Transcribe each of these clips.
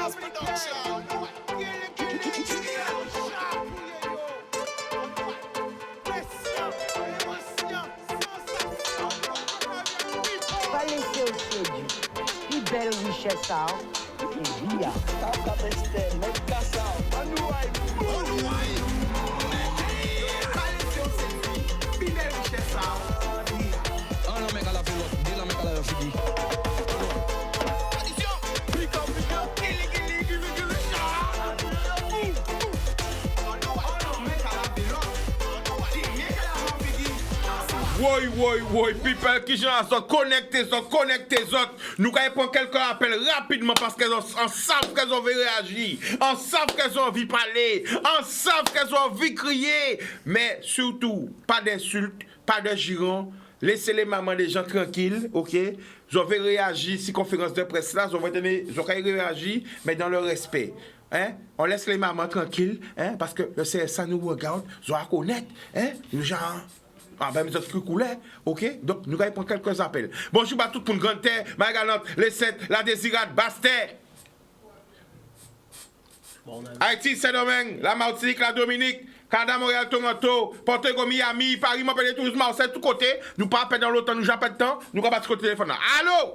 Pas laisser au séduit. Plus belle richesse, ça. Et via. Oui, people qui sont connectés, nous allons prendre quelques appels rapidement parce qu'elles savent qu'elles ont envie de réagir, elles savent qu'elles ont envie de parler, elles savent qu'elles ont envie de crier, mais surtout, pas d'insultes, pas de girons, laissez les mamans des gens tranquilles, ok? Ils ont réagir si conférence de presse là, ils ont réagir, mais dans le respect. Hein? On laisse les mamans tranquilles, hein? Parce que le CSA nous regarde, ils ont à connaître, hein? Genre. Ah ben, vous êtes coulé, ok? Donc, nous allons prendre quelques appels. Bonjour à tout pour une grande terre, Magalante, les 7, la Désirade, Bastet. Haïti, Saint-Domingue, la Martinique, la Dominique, Canada, Montréal, Toronto, Porto Rico, Miami, Paris, Montpellier, Toulouse, Marseille, tout côté. Nous pas appelé dans l'automne, nous j'appelle de temps, nous pas battre sur le téléphone. Allô?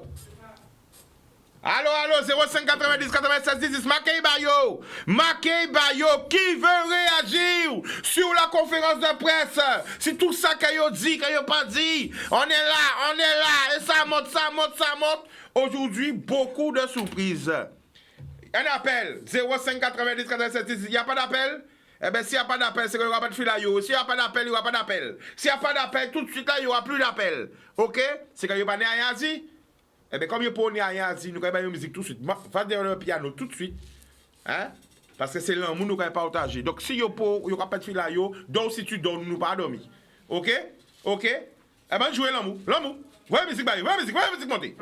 Allô, 05 90 96 10, Makei Bayo, qui veut réagir sur la conférence de presse? Si tout ça qu'il a dit, qu'il a pas dit, on est là, et ça monte. Aujourd'hui, beaucoup de surprises. Un appel, 05 90 96 10, il n'y a pas d'appel? Eh bien, s'il n'y a pas d'appel, c'est qu'il n'y aura pas de fil à yo. S'il n'y a pas d'appel, il n'y aura pas d'appel. S'il n'y a pas d'appel, tout de suite là, il n'y aura plus d'appel. Ok? C'est qu'il n'y a pas de rien. Eh bien, comme il n'y a pas de rien, nous allons faire musique tout de suite. Faites le piano tout de suite. Hein? Parce que c'est l'amour nous allons partager. Donc, si il n'y a pas de fil à yo, donc si tu donnes, nous pas dormir. Ok? Eh bien, jouez l'amour. Ouais, musique, montez.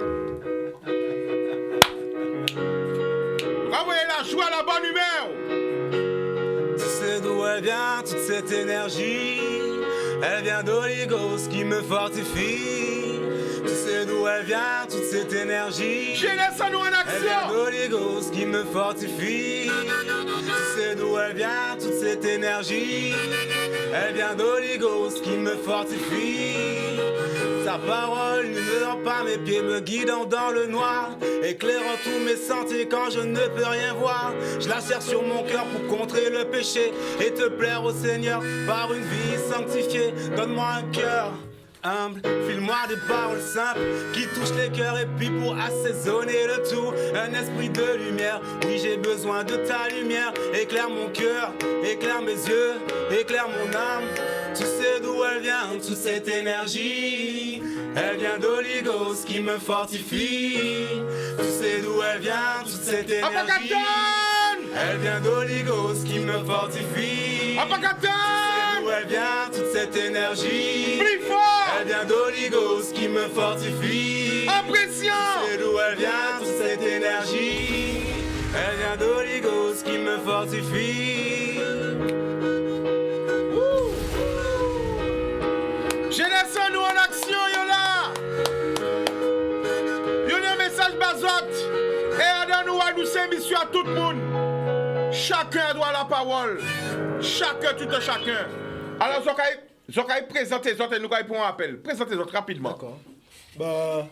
Envoyez la joie à la bonne humeur. Tu sais d'où elle vient, toute cette énergie. Elle vient d'Oligos qui me fortifie. Tu sais d'où elle vient, toute cette énergie. Je laisse à nous en action. Elle vient d'Oligos qui me fortifie. Tu sais d'où elle vient, toute cette énergie. Elle vient d'Oligos qui me fortifie. Sa parole ne dort pas mes pieds, me guidant dans le noir, éclairant tous mes sentiers quand je ne peux rien voir. Je la serre sur mon cœur pour contrer le péché et te plaire au Seigneur par une vie sanctifiée. Donne-moi un cœur humble, file-moi des paroles simples qui touchent les cœurs, et puis pour assaisonner le tout, un esprit de lumière. Oui, j'ai besoin de ta lumière. Éclaire mon cœur, éclaire mes yeux, éclaire mon âme. Tu sais d'où elle vient, toute cette énergie. Elle vient d'Oligos qui me fortifie. Tu sais d'où elle vient, toute cette énergie. Elle vient d'Oligos qui me fortifie. Tu sais d'où elle vient, toute cette énergie. Elle vient d'Oligos qui me fortifie. Impression. Tu sais d'où elle vient, toute cette énergie. Elle vient d'Oligos qui me fortifie. Laissons-nous en action, Yola. Yola, message bazot. Et adonne-nous à nous ces missions à tout le monde. Chacun doit la parole. Chacun, tout un chacun. Alors, Zokai, présente les autres et nous allons pour un appel. Présente les autres rapidement. D'accord. Bah,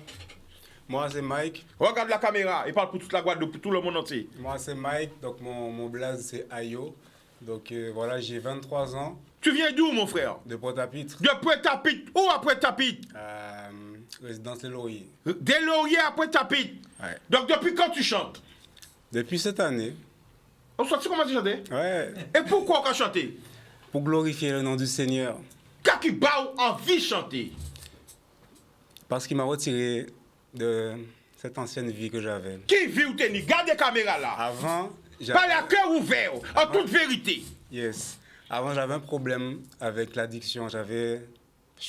moi c'est Mike. Regarde la caméra. Il parle pour toute la Guadeloupe, pour tout le monde entier. Moi c'est Mike. Donc mon blaze c'est Ayo. Donc voilà, j'ai 23 ans. Tu viens d'où, mon frère? De Pointe-à-Pitre. De Pointe-à-Pitre. Où à Pointe-à-Pitre? Résidence Les Lauriers. Des Lauriers à Pointe-à-Pitre. Ouais. Donc depuis quand tu chantes? Depuis cette année. On sait comment tu chantes? Ouais. Et pourquoi on a chanté? Pour glorifier le nom du Seigneur. Qu'est-ce qui bat envie de chanter? Parce qu'il m'a retiré de cette ancienne vie que j'avais. Qui vit ou t'es? Garde les caméras là. Avant, Parle à cœur ouvert, en toute vérité. Yes. Avant, j'avais un problème avec l'addiction. Je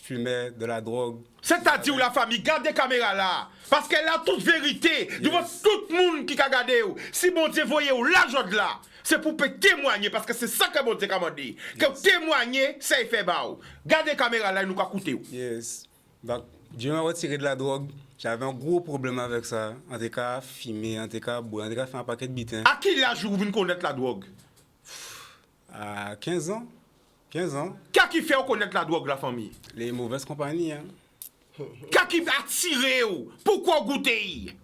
fumais de la drogue. C'est-à-dire la famille, garde des caméras là. Parce qu'elle a toute vérité. Yes. Devant tout le monde qui a regardé. Si bon Dieu voyait l'argent de là, c'est pour témoigner. Parce que c'est ça que bon Dieu a demandé. Yes. Que témoigner, ça y fait bas. Garde des caméras là, nous va coûter. Yes. Donc, Dieu m'a retiré de la drogue. J'avais un gros problème avec ça. En tout cas, fumer, en tout cas, boire, en tout cas, faire un paquet de bitins. À qui l'âge où vous venez connaître la drogue? À 15 ans. 15 ans. Qu'est-ce qui fait connaître la drogue, la famille? Les mauvaises compagnies. Hein. Qu'est-ce qui a attiré? Pourquoi goûter?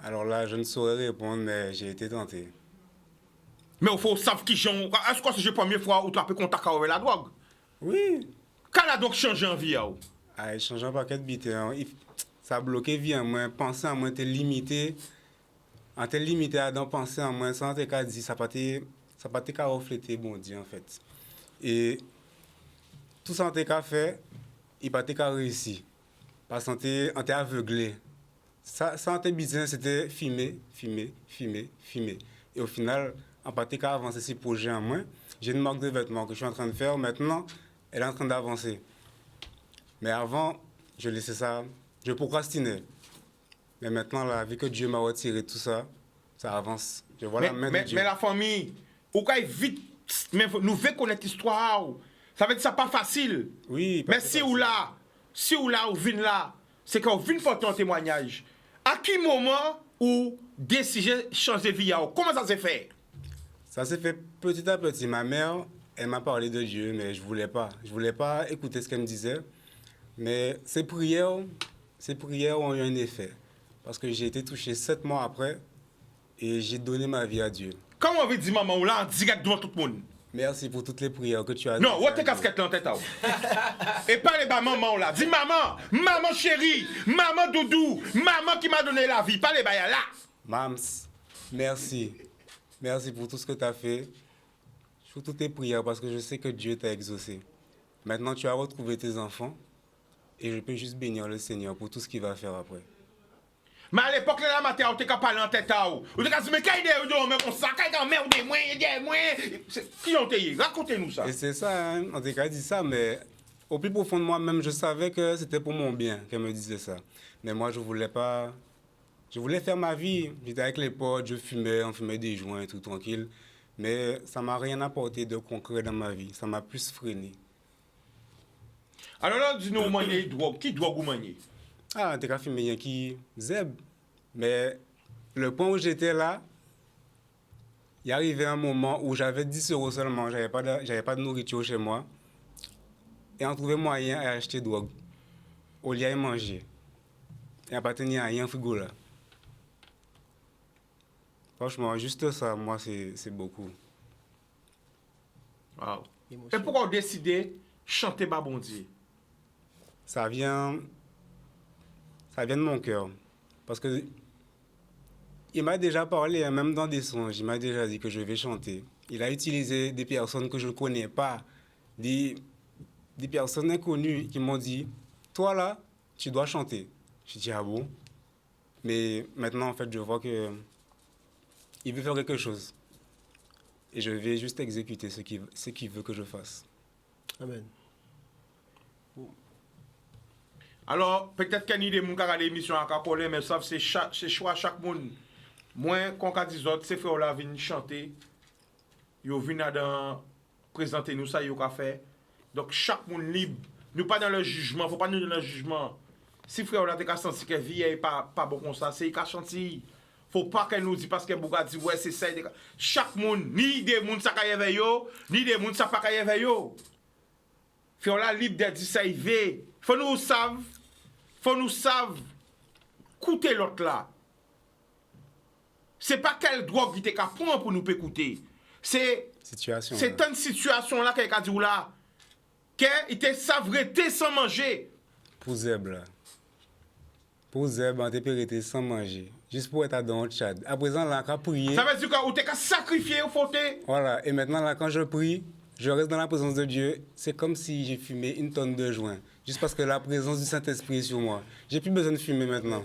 Alors là, je ne saurais répondre, mais j'ai été tenté. Mais il faut savoir qui j'en. Est-ce que c'est la première fois où tu as pu contact avec la drogue? Oui. Quand la drogue change en vie? Ah, changer un paquet de bitins. Ça a bloqué vie en moi. Penser en moi, t'es limité. En t'es limité à d'en penser en moi, sans t'es qu'à dire, ça pas t'es qu'à refléter, bon Dieu, en fait. Et tout ça, en t'es qu'à faire, il pas t'es qu'à réussir. Parce qu'en t'es aveuglé. Ça, en t'es business, c'était filmer. Et au final, en pas t'es qu'à avancer ces projets en moi. J'ai une marque de vêtements que je suis en train de faire. Maintenant, elle est en train d'avancer. Mais avant, je laissais ça, je procrastinais. Mais maintenant, là, vu que Dieu m'a retiré tout ça, ça avance. Je vois la main de Dieu. Mais la famille, ou quand vite, mais nous voulons connaître l'histoire. Ça veut dire que ça pas facile. Oui. Mais si ou là, ou vin là, c'est quand vous venez porter un témoignage. À quel moment ou décider de changer de vie? Comment ça s'est fait? Ça s'est fait petit à petit. Ma mère, elle m'a parlé de Dieu, mais je voulais pas. Je voulais pas écouter ce qu'elle me disait. Mais ces prières ont eu un effet. Parce que j'ai été touché 7 mois après et j'ai donné ma vie à Dieu. Comment on veut dire maman ou là en direct devant tout le monde? Merci pour toutes les prières que tu as. Non, où est-ce casquette là en tête? Et pas les maman là. Dis maman chérie, maman doudou, maman qui m'a donné la vie. Pas les bails là. Mams, merci. Merci pour tout ce que tu as fait. Pour toutes tes prières parce que je sais que Dieu t'a exaucé. Maintenant, tu as retrouvé tes enfants et je peux juste bénir le Seigneur pour tout ce qu'il va faire après. Mais à l'époque, là, matin, on t'a qu'à parler en tête. On t'a qu'à se dire, mais quand il est mais comme ça, quand il est moi, il est moi. Qui ont été? Racontez-nous ça. Et c'est ça, hein? On t'a qu'à dire ça, mais au plus profond de moi-même, je savais que c'était pour mon bien qu'elle me disait ça. Mais moi, je voulais pas. Je voulais faire ma vie. J'étais avec les potes, je fumais, on fumait des joints, tout tranquille. Mais ça m'a rien apporté de concret dans ma vie. Ça m'a plus freiné. Alors là, dis-nous, manier drogue. Qui drogue ou manier? Ah, t'es qu'à fumer qui zeb. Mais le point où j'étais là, il arrivait un moment où j'avais 10 € seulement. J'avais pas de nourriture chez moi. Et on trouvait moyen à acheter drogue. Au lieu de manger. Et à pas tenir rien au frigo là. Franchement, juste ça, moi, c'est beaucoup. Wow. Et pourquoi on décidé de chanter Babondier? Ça vient de mon cœur. Parce que il m'a déjà parlé, hein, même dans des songes, il m'a déjà dit que je vais chanter. Il a utilisé des personnes que je ne connais pas, des personnes inconnues qui m'ont dit, toi là, tu dois chanter. Je dis, ah bon? Mais maintenant, en fait, je vois que il veut faire quelque chose. Et je vais juste exécuter ce qu'il veut que je fasse. Amen. Alors, peut-être qu'il y a des gens qui ont l'émission à Kakole, mais ça, c'est choix chaque monde. Moi, quand on dit autres, ces frères-là viennent chanter, ils viennent présenter nous ça, ils ont fait. Donc, chaque monde libre. Nous pas dans le jugement, il ne faut pas nous dans le jugement. Si frère-là a senti que la vie n'est pas bon comme ça, c'est qu'il a chanté. Il ne faut pas qu'elle nous dise parce qu'elle a dit, ouais, c'est ça. Chaque monde, ni des gens qui ont avec eux, ni des gens qui n'ont pas avec eux. Frère-là libre de dire ça, il veut. Faut nous savent, écouter l'autre là. C'est pas quelle drogue qui t'a prendre pour nous écouter. C'est une situation là qu'elle a dit là. Qu'il te savré sans manger. Pour Zeb là. Pour Zeb, on t'a arrêté sans manger. Juste pour être dans le Tchad. À présent là, quand prier. Ça veut dire qu'on t'a sacrifié au fauté. Voilà. Et maintenant là, quand je prie, je reste dans la présence de Dieu. C'est comme si j'ai fumé une tonne de joints. Juste parce que la présence du Saint-Esprit est sur moi. J'ai plus besoin de fumer maintenant.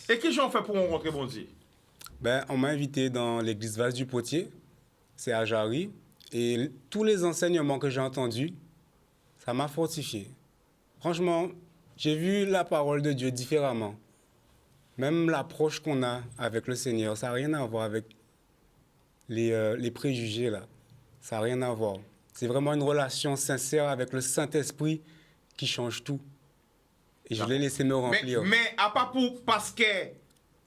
Et qu'est-ce qu'on fait pour rencontrer bon Dieu? Ben, on m'a invité dans l'église Vase du Potier. C'est à Jarry. Et tous les enseignements que j'ai entendus, ça m'a fortifié. Franchement, j'ai vu la parole de Dieu différemment. Même l'approche qu'on a avec le Seigneur, ça n'a rien à voir avec les préjugés là. Ça n'a rien à voir. C'est vraiment une relation sincère avec le Saint-Esprit qui change tout. Et je l'ai laissé me remplir. Mais à pas parce que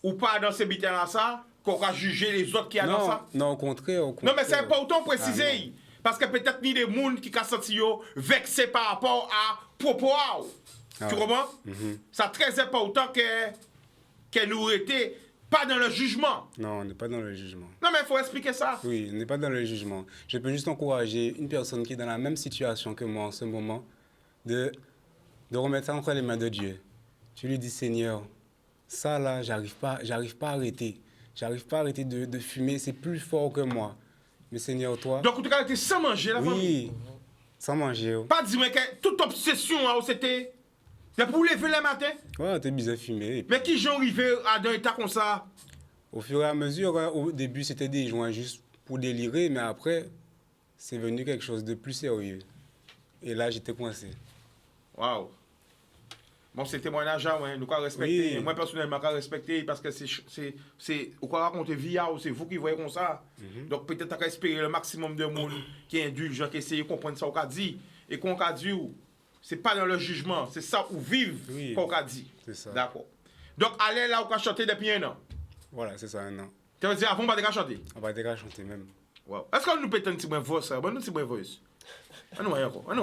ou pas dans ces bitins-là, ça, qu'on va juger les autres qui y a dans ça. Non, au contraire. Non, mais c'est important de préciser. Parce que peut-être ni des gens qui ont senti vexés par rapport à propos. Tu comprends? C'est très important que nous étions pas dans le jugement. Non, on n'est pas dans le jugement. Non, mais il faut expliquer ça. Oui, on n'est pas dans le jugement. Je peux juste encourager une personne qui est dans la même situation que moi en ce moment de remettre ça entre les mains de Dieu. Tu lui dis, Seigneur, ça là, j'arrive pas à arrêter. J'arrive pas à arrêter de fumer, c'est plus fort que moi. Mais Seigneur, toi... Donc, tu as été sans manger, la famille? Oui, sans manger. Pas dire que toute obsession, c'était... C'est pour lever le matin? Ouais, t'es bizarre fumer. Mais qui j'en arrivé à un état comme ça? Au fur et à mesure, au début, c'était des joints juste pour délirer, mais après, c'est venu quelque chose de plus sérieux. Et là, j'étais coincé. Waouh! Bon, c'est témoignage, ouais. Nous avons respecter. Oui. Moi, personnellement, je respecter parce que c'est. Vous raconter via, c'est vous qui voyez comme ça. Donc, peut-être qu'on espérer le maximum de monde qui est indulgent, qui essaye de comprendre ça qu'on a dit. Et qu'on a dit, c'est pas dans le jugement, c'est ça où vivent qu'on a dit. C'est ça. D'accord. Donc, allez là où on a chanté depuis un an. Voilà, c'est ça, un an. Tu veux dire, avant, on va déjà chanter? On va déjà chanter même. Wow. Est-ce qu'on nous peut un petit peu de voix, ça? Bon, nous, petit peu de voix. On nous voit encore. On nous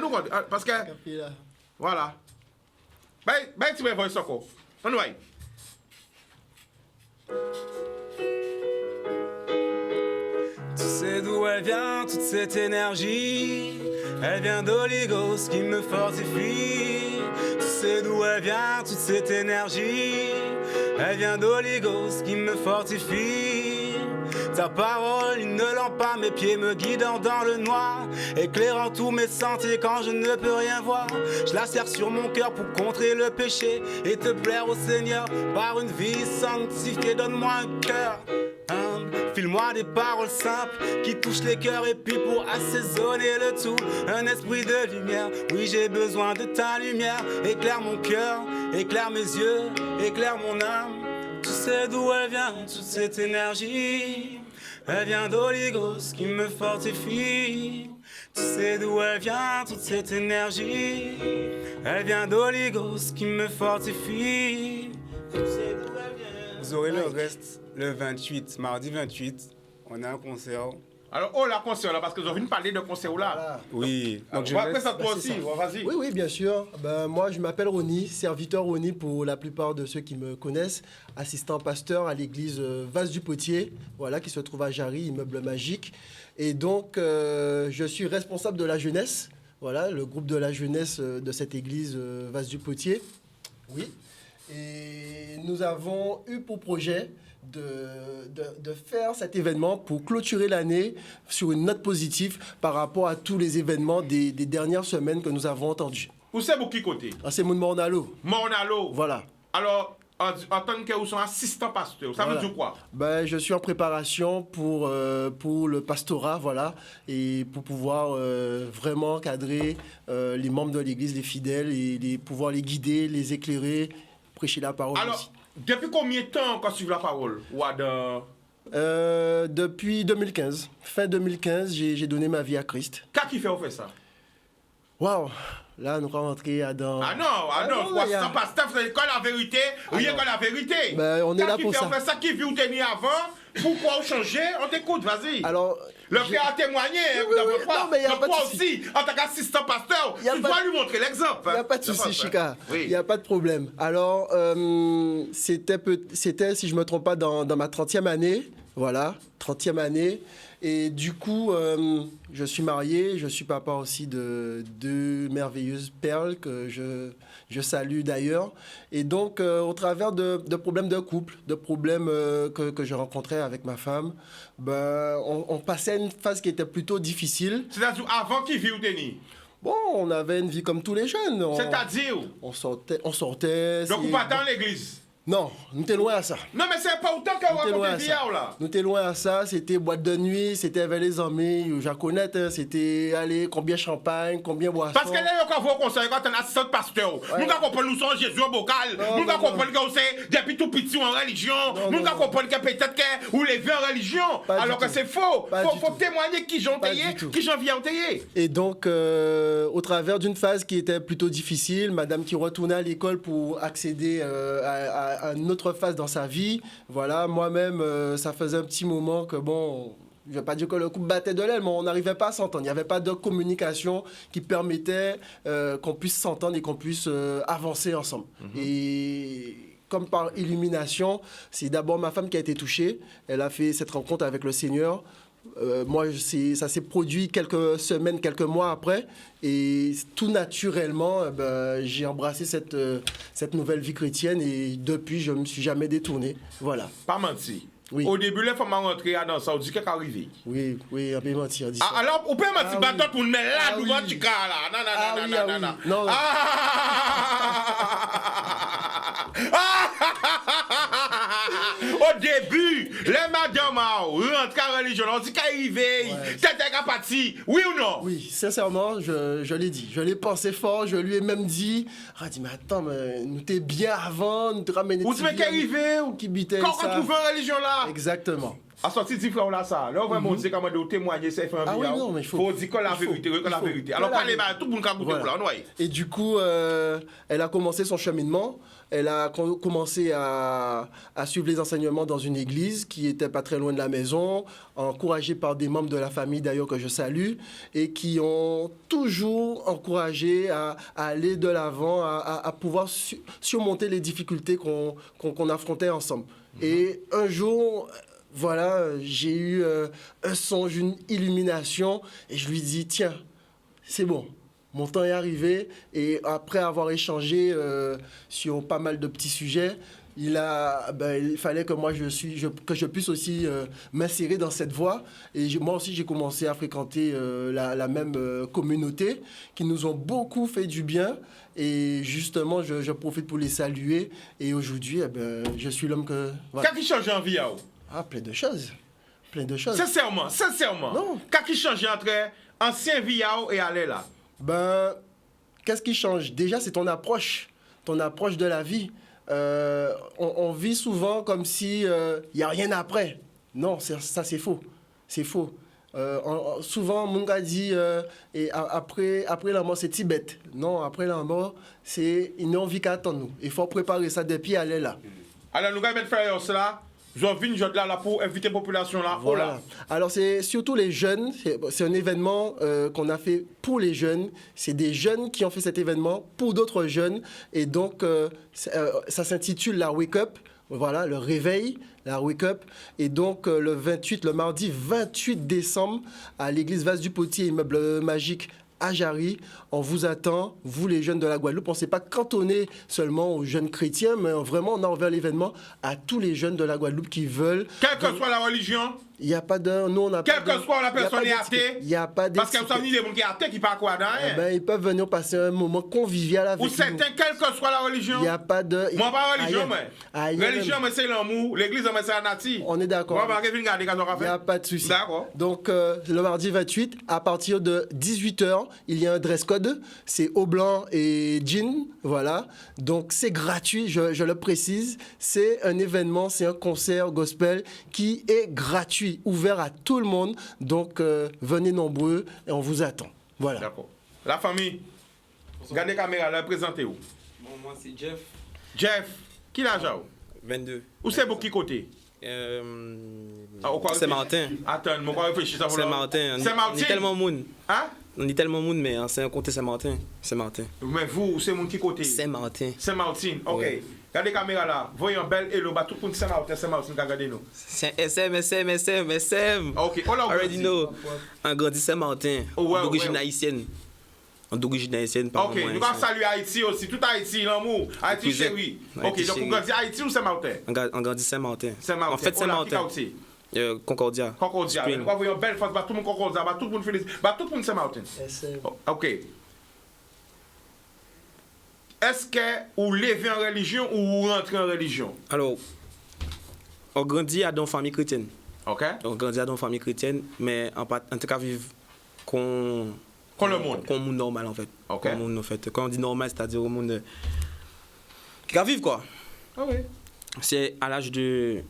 voit encore. Parce que. Voilà. Ben, tu me vois ça encore. On va. Tu sais d'où elle vient, toute cette énergie. Elle vient d'Oligos qui me fortifie. Tu sais d'où elle vient, toute cette énergie. Elle vient d'Oligos qui me fortifie. Ta parole, une lampe à mes pieds, me guidant dans le noir, éclairant tous mes sentiers quand je ne peux rien voir. Je la serre sur mon cœur pour contrer le péché et te plaire au Seigneur par une vie sanctifiée. Donne-moi un cœur humble, file-moi des paroles simples qui touchent les cœurs, et puis pour assaisonner le tout, un esprit de lumière. Oui, j'ai besoin de ta lumière. Éclaire mon cœur, éclaire mes yeux, éclaire mon âme. Tu sais d'où elle vient, toute cette énergie. Elle vient d'Oligos qui me fortifie. Tu sais d'où elle vient, toute cette énergie. Elle vient d'Oligos qui me fortifie. Tu sais d'où elle vient. Vous aurez le reste le 28, mardi 28. On a un concert. Alors, oh, la concert là, parce que j'ai envie de parler de concert là. Voilà. Oui. Donc, je vais après ça toi aussi, vas-y. Oui, oui, bien sûr. Ben, moi, je m'appelle Ronny, serviteur Ronny pour la plupart de ceux qui me connaissent, assistant pasteur à l'église Vase du Potier, voilà, qui se trouve à Jarry, immeuble magique. Et donc, je suis responsable de la jeunesse, voilà, le groupe de la jeunesse de cette église Vase du Potier. Oui. Et nous avons eu pour projet de faire cet événement pour clôturer l'année sur une note positive par rapport à tous les événements des dernières semaines que nous avons entendus. Où c'est pour qui côté? Ah, c'est Mornalo. Mornalo. Voilà. Alors, en tant que vous sont assistant pasteur, ça veut dire quoi? Ben, je suis en préparation pour le pastorat, voilà, et pour pouvoir vraiment cadrer les membres de l'église, les fidèles, et pouvoir les guider, les éclairer, prêcher la parole Alors, aussi. Depuis combien de temps qu'on suit la parole? Depuis 2015. Fin 2015, j'ai donné ma vie à Christ. Qu'est-ce qui fait ça? Waouh! Là, nous allons rentrer dans... Ah non, ça passe, c'est quoi la vérité? Rien que la vérité. Ben, on est là pour ça. Ça qui vit ou tenir avant, pourquoi vous changer? On t'écoute, vas-y. Alors... Le frère a témoigné, vous n'avez pas. Non, mais il n'y a pas de toi souci. aussi, en tant qu'assistant pasteur, tu dois lui montrer l'exemple. Il n'y a pas de souci, Chika. Oui. Il n'y a pas de problème. Alors, c'était, si je ne me trompe pas, dans ma 30e année. Voilà, 30e année. Et du coup, je suis marié, je suis papa aussi de deux merveilleuses perles que je salue d'ailleurs. Et donc, au travers de problèmes de couple, de problèmes que je rencontrais avec ma femme, ben, on passait une phase qui était plutôt difficile. C'est-à-dire, avant qu'il vit ou tenir? Bon, on avait une vie comme tous les jeunes. C'est-à-dire? On sortait. Donc, vous partez dans l'église? Non, nous t'es loin à ça. Non, mais c'est pas autant que Nous t'es loin raconter à Via ça. là. Nous t'es loin à ça. C'était boîte de nuit, c'était avec les amis. Je connais, hein, c'était, allez, combien champagne, combien boisson. Parce que là, quand vous conseillez, quand on a assistant pasteur, nous ne comprenons nous sommes Jésus au bocal, nous ne comprenons que c'est depuis tout petit en religion, nous ne comprenons que peut-être que vous les en religion, alors que c'est faux. Il faut témoigner qui j'en taillé, qui j'en viens tailler. Et donc, au travers d'une phase qui était plutôt difficile, madame qui retournait à l'école pour accéder à une autre phase dans sa vie, voilà, moi-même, ça faisait un petit moment que, bon, je ne vais pas dire que le couple battait de l'aile, mais on n'arrivait pas à s'entendre. Il n'y avait pas de communication qui permettait qu'on puisse s'entendre et qu'on puisse avancer ensemble. Et comme par illumination, c'est d'abord ma femme qui a été touchée. Elle a fait cette rencontre avec le Seigneur. Moi, ça s'est produit quelques semaines, quelques mois après. Et tout naturellement, j'ai embrassé cette nouvelle vie chrétienne. Et depuis, je ne me suis jamais détourné. Voilà. Pas menti. Oui. Au début, les femmes rentrées dans ça, on dit qu'est-ce qui est arrivé. Oui, on peut mentir. Alors, on peut mentir, oui. pour nous mettre là, nous oui. vendre du cas là. Non. Au début, les madames rentrent en religion, on dit qu'est-ce qui est arrivé, t'es parti, oui ou non? Oui, sincèrement, je l'ai dit. Je l'ai pensé fort, je lui ai même dit, dit, mais attends, mais nous t'es bien avant, nous te ramener Ou tu veux qu'est arrivé, ou qui bitait quand ça. on trouve une religion là? Exactement. À sortir du frère là, ça. Là, on va montrer comment de témoigner, c'est fait un Ah oui, vidéo. non, mais il faut dire que la vérité, que la vérité. Alors, parlez, tout le monde a goûté là, ouais. Et du coup, elle a commencé son cheminement. Elle a commencé à suivre les enseignements dans une église qui était pas très loin de la maison, encouragée par des membres de la famille d'ailleurs que je salue, et qui ont toujours encouragé à aller de l'avant, à pouvoir surmonter les difficultés qu'on affrontait ensemble. Et un jour, voilà, j'ai eu un songe, une illumination, et je lui dis, tiens, c'est bon. Mon temps est arrivé et après avoir échangé sur pas mal de petits sujets, il fallait que moi que je puisse aussi m'insérer dans cette voie. Et moi aussi, j'ai commencé à fréquenter la même communauté qui nous ont beaucoup fait du bien. Et justement, je profite pour les saluer. Et aujourd'hui, je suis l'homme que... Voilà. Qu'est-ce qui change en vie? Plein de choses. Plein de choses. Sincèrement. Non. Qu'est-ce qui change entre ancien vie et aller là? Qu'est-ce qui change? Déjà, c'est ton approche de la vie. On vit souvent comme si y a rien après. Non, ça c'est faux. C'est faux. Souvent, mon gars dit et après la mort, c'est Tibet. Non, après la mort, c'est il n'y a envie qu'à attendre nous. Il faut préparer ça depuis aller là. Alors, nous allons mettre faire cela. Je viens là pour inviter la population là. Voilà. Alors, c'est surtout les jeunes. C'est un événement qu'on a fait pour les jeunes. C'est des jeunes qui ont fait cet événement pour d'autres jeunes. Et donc, ça s'intitule la Wake Up. Voilà, le réveil, la Wake Up. Et donc, le mardi 28 décembre, à l'église Vase du Potier, immeuble magique à Jarry. On vous attend, vous les jeunes de la Guadeloupe. On ne s'est pas cantonné seulement aux jeunes chrétiens, mais vraiment, on a ouvert l'événement à tous les jeunes de la Guadeloupe qui veulent. Quelle que soit la religion. Il n'y a pas de... Nous, on a quelle que soit la personne est athée. Il n'y a pas de... Parce que vous savez, des gens qui sont athées qui parlent quoi dans rien. Ils peuvent venir passer un moment convivial avec nous. Ou certains, quelle que soit la religion. Il n'y a pas de... Moi, pas religion, mais. Religion, mais c'est l'amour. L'église, mais c'est la nature. On est d'accord. Moi, je vais regarder quand on va faire. Il n'y a pas de souci. D'accord. Donc, le mardi 28, à partir de 18h, il y a un dress code. C'est haut blanc et jean. Voilà. Donc, c'est gratuit, je le précise. C'est un événement, c'est un concert gospel qui est gratuit, ouvert à tout le monde. Donc, venez nombreux et on vous attend. Voilà. D'accord. La famille, regardez la caméra, là, présentez-vous. Bon, moi, c'est Jeff. Jeff, qui l'âge a? 22. Où c'est pour qui côté? C'est Martin. Attends, je vais réfléchir ça. C'est Martin. On est tellement moun. Hein? On est tellement moun, mais c'est un côté Saint-Martin. C'est Martin. Mais vous, c'est mon qui côté? Saint-Martin. Saint-Martin, ok. Ouais. Regardez la caméra là. Voyons belle hello, tout le monde Saint-Martin, regardez nous. C'est SM. Ok, on l'a Already know. Un grandi Saint-Martin. D'origine ouais. haïtienne. D'origine haïtienne, par Ok, nous allons saluer Haïti aussi. Tout Haïti, l'amour. Haïti chéri. Ok, donc vous grandissez Haïti ou Saint-Martin? On grandit Saint-Martin. Saint-Martin. En fait, Saint-Martin. Concordia. Concordia. Nous voyons belle face, tout le monde Concordia, tout le monde félicite, tout le monde Saint-Martin. Ok. est-ce que vous levez en religion ou vous rentrez en religion? Alors, on grandit dans une famille chrétienne. OK? On grandit dans une famille chrétienne, mais en tout cas, vivre comme le monde. Comme un monde normal, en fait. OK. Comme un monde, en fait. Quand on dit normal, c'est-à-dire un monde qui va vivre, quoi. Ah oui. C'est à l'âge de...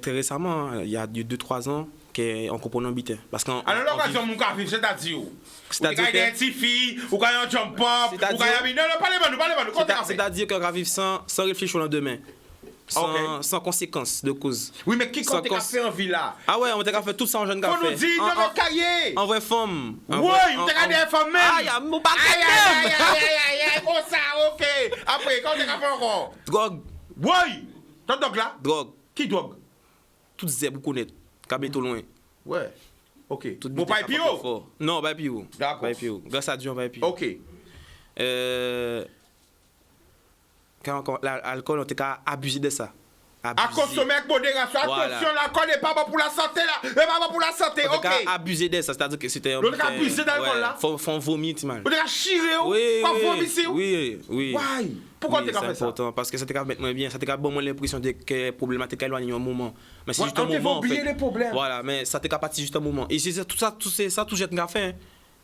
Très récemment, il y a 2-3 ans, qu'on comprend l'habiter. Parce qu'en... Alors, l'occasion, mon café, c'est-à-dire où? C'est-à-dire que... des petites filles, ou quand il y a un jump pop, ou quand il y a... Non, parlez-moi, c'est-à-dire qu'on va vivre sans réfléchir au lendemain. Okay. Sans conséquences de cause. Oui, mais qui compte fait en ville là? Ah ouais, on t'a fait tout ça en jeune café. Faut nous dire dans notre cahier. En vraie femme. Oui, on t'a regardé la femme même. Aïe, mon bac aïe, oh ça, ok. Après, quand t'as fait encore? Drogue. Oui. Ton dog là? Drogue. Qui drogue? Tout zèbre vous connaissez. Cabé tout loin. Ouais. Ok. Bon, pas Pio? Non, pas Pio. D'accord. Pas Pio. Grâce à Dieu, pas Pio. Ok. Quand l'alcool, on t'a abusé de ça. À consommer avec modération. Attention, l'alcool n'est pas bon pour la santé là. n'est pas bon pour la santé, on ok. t'a abusé de ça, c'est-à-dire que c'était... On t'a abusé d'alcool là? Faut vomir, tu mal. On t'a chiré ou? Oui, pas vomir oui. Why? Pourquoi t'as fait ça? C'est important, parce que ça t'a mettre moins bien, ça t'a bon moins l'impression de que le problème t'a éloigné un moment. Mais c'est juste un moment, en fait. Les problèmes. Voilà, mais ça t'a parti juste un moment. Et c'est tout ça, tout jette n'a fait.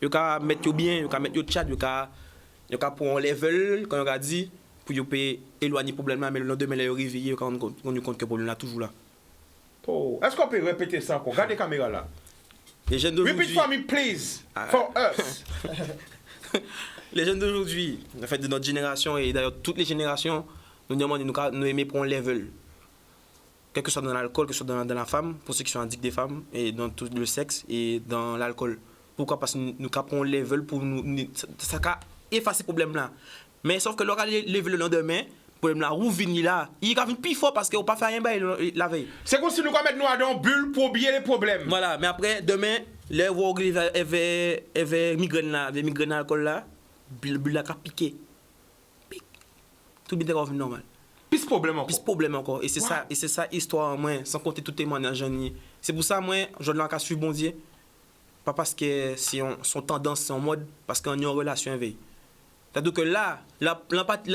Il a mettre bien, il a mettre chat, il a pour un level, quand on a dit, pour éloigner le problème, mais le lendemain, il est réveillé, quand on compte que le problème est toujours là. Oh. Est-ce qu'on peut répéter ça encore? Regardez la caméra là. Les jeunes d'aujourd'hui... Repeat for me, please. For us. Les jeunes d'aujourd'hui, en fait, de notre génération, et d'ailleurs toutes les générations, nous demandons nous aimer pour un level. Quel que soit dans l'alcool, que ce soit dans la femme, pour ceux qui sont addicts des femmes, et dans tout le sexe, et dans l'alcool. Pourquoi? Parce que nous capons un level pour nous... Ça a effacé ce problème-là. Mais sauf que l'aura level le lendemain, le problème là, où vini là, il va venir plus fort parce qu'on n'a pas fait rien la veille. C'est comme si nous mettre nous dans une bulle pour oublier les problèmes. Voilà, mais après, demain, les wogli avait migraine là, avait migraine alcool là, bulle là qui a piqué. Pique. Tout bien est revenu normal. Puis ce problème encore. Puis ce problème encore. Et c'est ça histoire en moi, sans compter tout témoignage. C'est pour ça, moi, je ne l'ai suivre bon Dieu. Pas parce que c'est son tendance, c'est en mode, parce qu'on est en relation avec. C'est-à-dire que là, la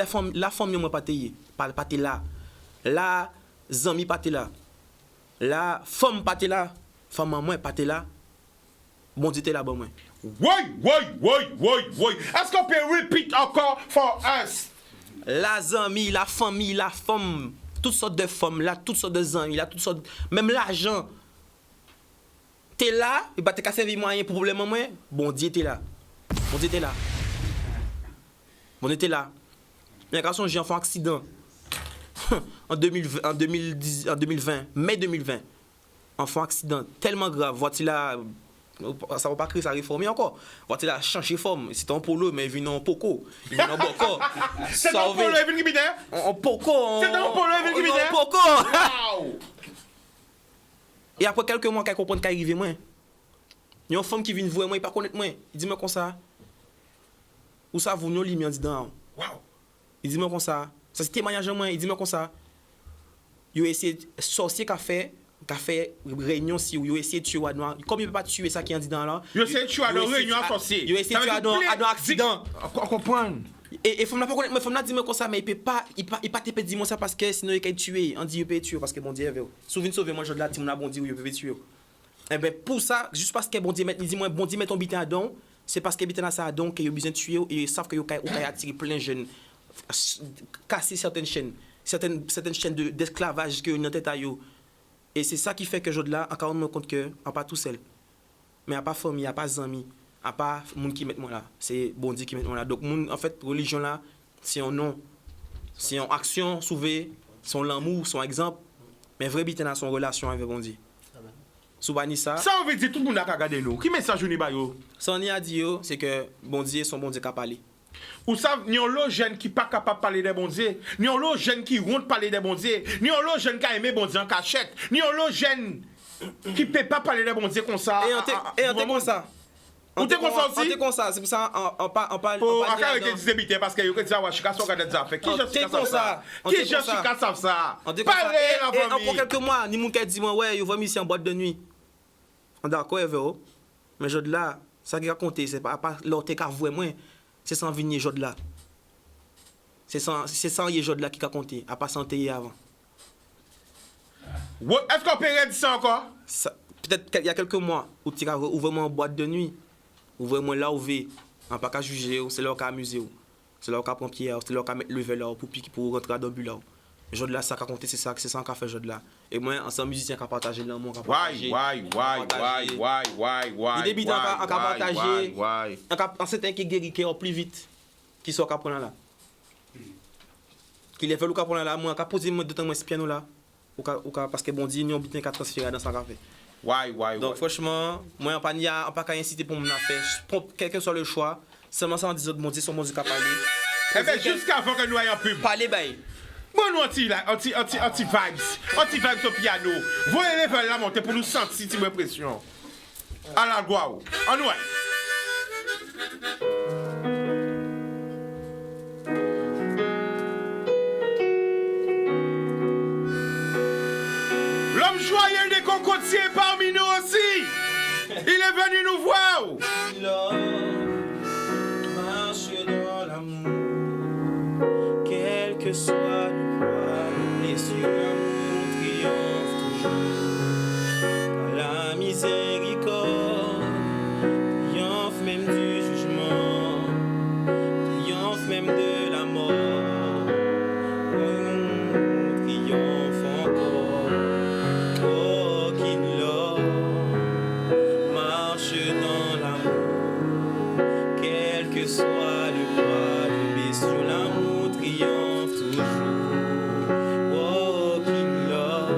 femme n'est pas taillée, pas là. La zami pas là. La femme pas là. Femme moi pas là. Bon Dieu là bas moi. Oui. Est-ce qu'on peut repeat encore for us? La zami, la famille, la femme, toutes sortes de femmes là, toutes sortes de amis là, toutes sortes, même l'argent. T'es là, et bah t'es qu'à servir moyen pour problème moi. Bon Dieu t'es là. Bon Dieu t'es là. On était là. Il y a un garçon, j'ai fait un accident en 2020, mai 2020. Un accident tellement grave. Voici là, ça va pas créer, ça réformer encore. Voici là, changer forme. C'était un polo, mais il vient en poco. Il vient en boko. C'est un polo, il vient qui bidère? En poco. C'est un polo, il vient qui bidère? En poco. Wow. Et après quelques mois, qu'elle comprend qu'elle arrive moi. Il y a une femme qui vient voir moi, il pas connaître moi. Il dit moi comme ça. Où ça vous nous limi en dedans. Wow. Il dit moi comme ça. Ça c'est témoignage moi, il dit moi comme ça. Yo essayé sorcier qu'a fait réunion si yo essayé de tuer Wadouan. Comme il peut pas tuer ça qui en dedans là. Yo essayé de tuer dans réunion sorcier. Yo essayé de tuer dans accident. On comprend. Et femme n'a pas connaître, femme n'a dit moi comme ça mais il pas te dire moi ça parce que sinon il peut tuer. On dit il peut tuer parce que bon Dieu veut. Sauver moi je là Timon a bon Dieu il peut tuer. Et ben pour ça juste parce que bon Dieu met dit moi bon Dieu met ton bitin à don. C'est parce que bitin ça donc que yo besoin de tuer et ils savent que yo attirer plein jeunes casser certaines chaînes d'esclavage que dans tête à yo. Et c'est ça qui fait que je là encore on me compte que on pas tout seul. Mais a pas famille, a pas amis, a pas monde qui met moi là. C'est bon Dieu qui met moi là. Donc moun en fait religion là, c'est un nom. C'est une action sauver, son l'amour, son exemple, mais vrai bitin son relation avec bon Dieu. Soubani ça. Ça on veut dire tout le monde a regardé nous. Qui message ni ba yo? Ça on y a dit yo, c'est que bon Dieu son bon Dieu qu'a parlé. Ou ça ni on l'autre jeune qui pas capable parler des bon Dieu, ni on l'autre jeune qui honte parler des bon Dieu, ni on l'autre jeune qui a aimé bon Dieu en cachette, ni on l'autre jeune qui peut pas parler des bon Dieu comme ça. Et on t'est comme ça. On t'est comme ça aussi. On t'est comme ça, c'est pour ça on parle pour encore que tu débites parce que yo que ça wa chika so regarder ça fait qui je chika ça. Qui je chika ça. Parler la famille. Et en quelques mois, ni moun qui dit moi ouais, yo va ici en boîte de nuit. On d'accord avec mais jod là, ça qui raconter c'est pas l'autre qu'a voir moi, c'est sans venir jod là. C'est sans y jod là qui a compté, à pas santé avant. Est-ce qu'on peut dire ça encore? Peut-être qu'il y a quelques mois, où tu as ouvert en boîte de nuit, ouvert moi là où on pas qu'à juger, c'est là qu'à amuser, c'est là qu'à prendre pierre, c'est là qu'à mettre le vélo pour rentrer dans le but là. Jod là, ça qu'a compté, c'est ça qu'a fait jod là. Et moi, ensemble musicien qui a partagé là, moi qui a partagé. Why. Les débutants qui a partagé, en certain qui guérit qui plus vite, qui soit qu'à prendre là. Qui les fait le qu'à prendre là, moi qui a posé de temps ce piano là, parce que bon Dieu, nous butin qu'à transférer dans ça qu'a fait. Why. Donc franchement, moi on pas qu'à inciter pour mon affaire, quel que soit le choix, seulement ça en disant mon Dieu son musique à parler. Eh bien, jusqu'avant que nous ayons pub. Parler bail. Bon, nous anti-vibes au piano. Voyez les veulent la monter pour nous sentir cette pression. À la gloire. En nous. L'homme joyeux des cocotiers parmi nous aussi. Il est venu nous voir. Marche dans l'amour, quel que soit le poids, et sur l'amour triomphe toujours. Car la miséricorde triomphe même du jugement, triomphe même de la mort. L'amour triomphe encore. Oh, King Lord, marche dans l'amour, quel que soit le poids, le sur l'amour triomphe toujours. Oh, King Lord,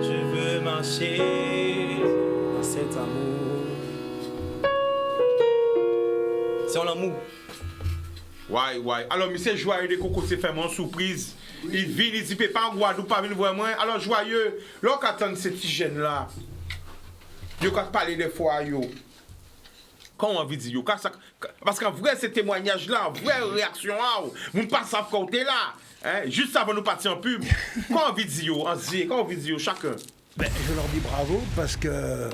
je veux marcher dans cet amour. C'est en l'amour. Ouais. Alors, monsieur joyeux de coco, c'est vraiment surprise. Il vient, il dit, pas en Guadeloupe, pas venir voir moi. Alors, joyeux, l'on attend cette hygiène là. Yo quand parler des fois, yo. Quand on veut dire, parce qu'en vrai, ce témoignage-là, en vraie réaction, vous ne passez pas côté là. Hein? Juste avant de nous partir en pub. Quand on veut dire, quand on veut dire, chacun. Ben, je leur dis bravo parce que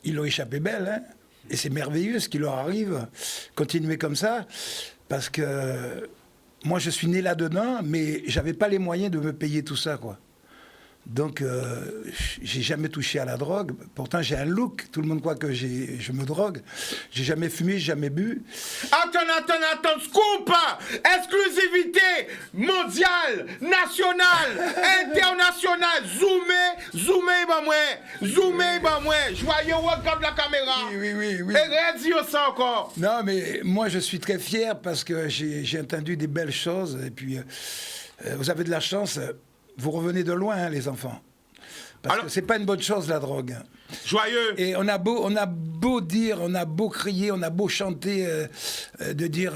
ils l'ont échappé belle. Hein? Et c'est merveilleux ce qui leur arrive. Continuez comme ça. Parce que moi, je suis né là-dedans, mais j'avais pas les moyens de me payer tout ça, quoi. Donc, j'ai jamais touché à la drogue. Pourtant, j'ai un look. Tout le monde croit que je me drogue. J'ai jamais fumé, j'ai jamais bu. Attends, scoop! Exclusivité mondiale, nationale, internationale. Zoomez, bah moi. Joyeux, regarde la caméra. Oui. Et radio ça encore. Non, mais moi, je suis très fier parce que j'ai entendu des belles choses. Et puis, vous avez de la chance. Vous revenez de loin, hein, les enfants. Parce que c'est pas une bonne chose, la drogue. Joyeux. Et on a beau dire, on a beau crier, on a beau chanter, de dire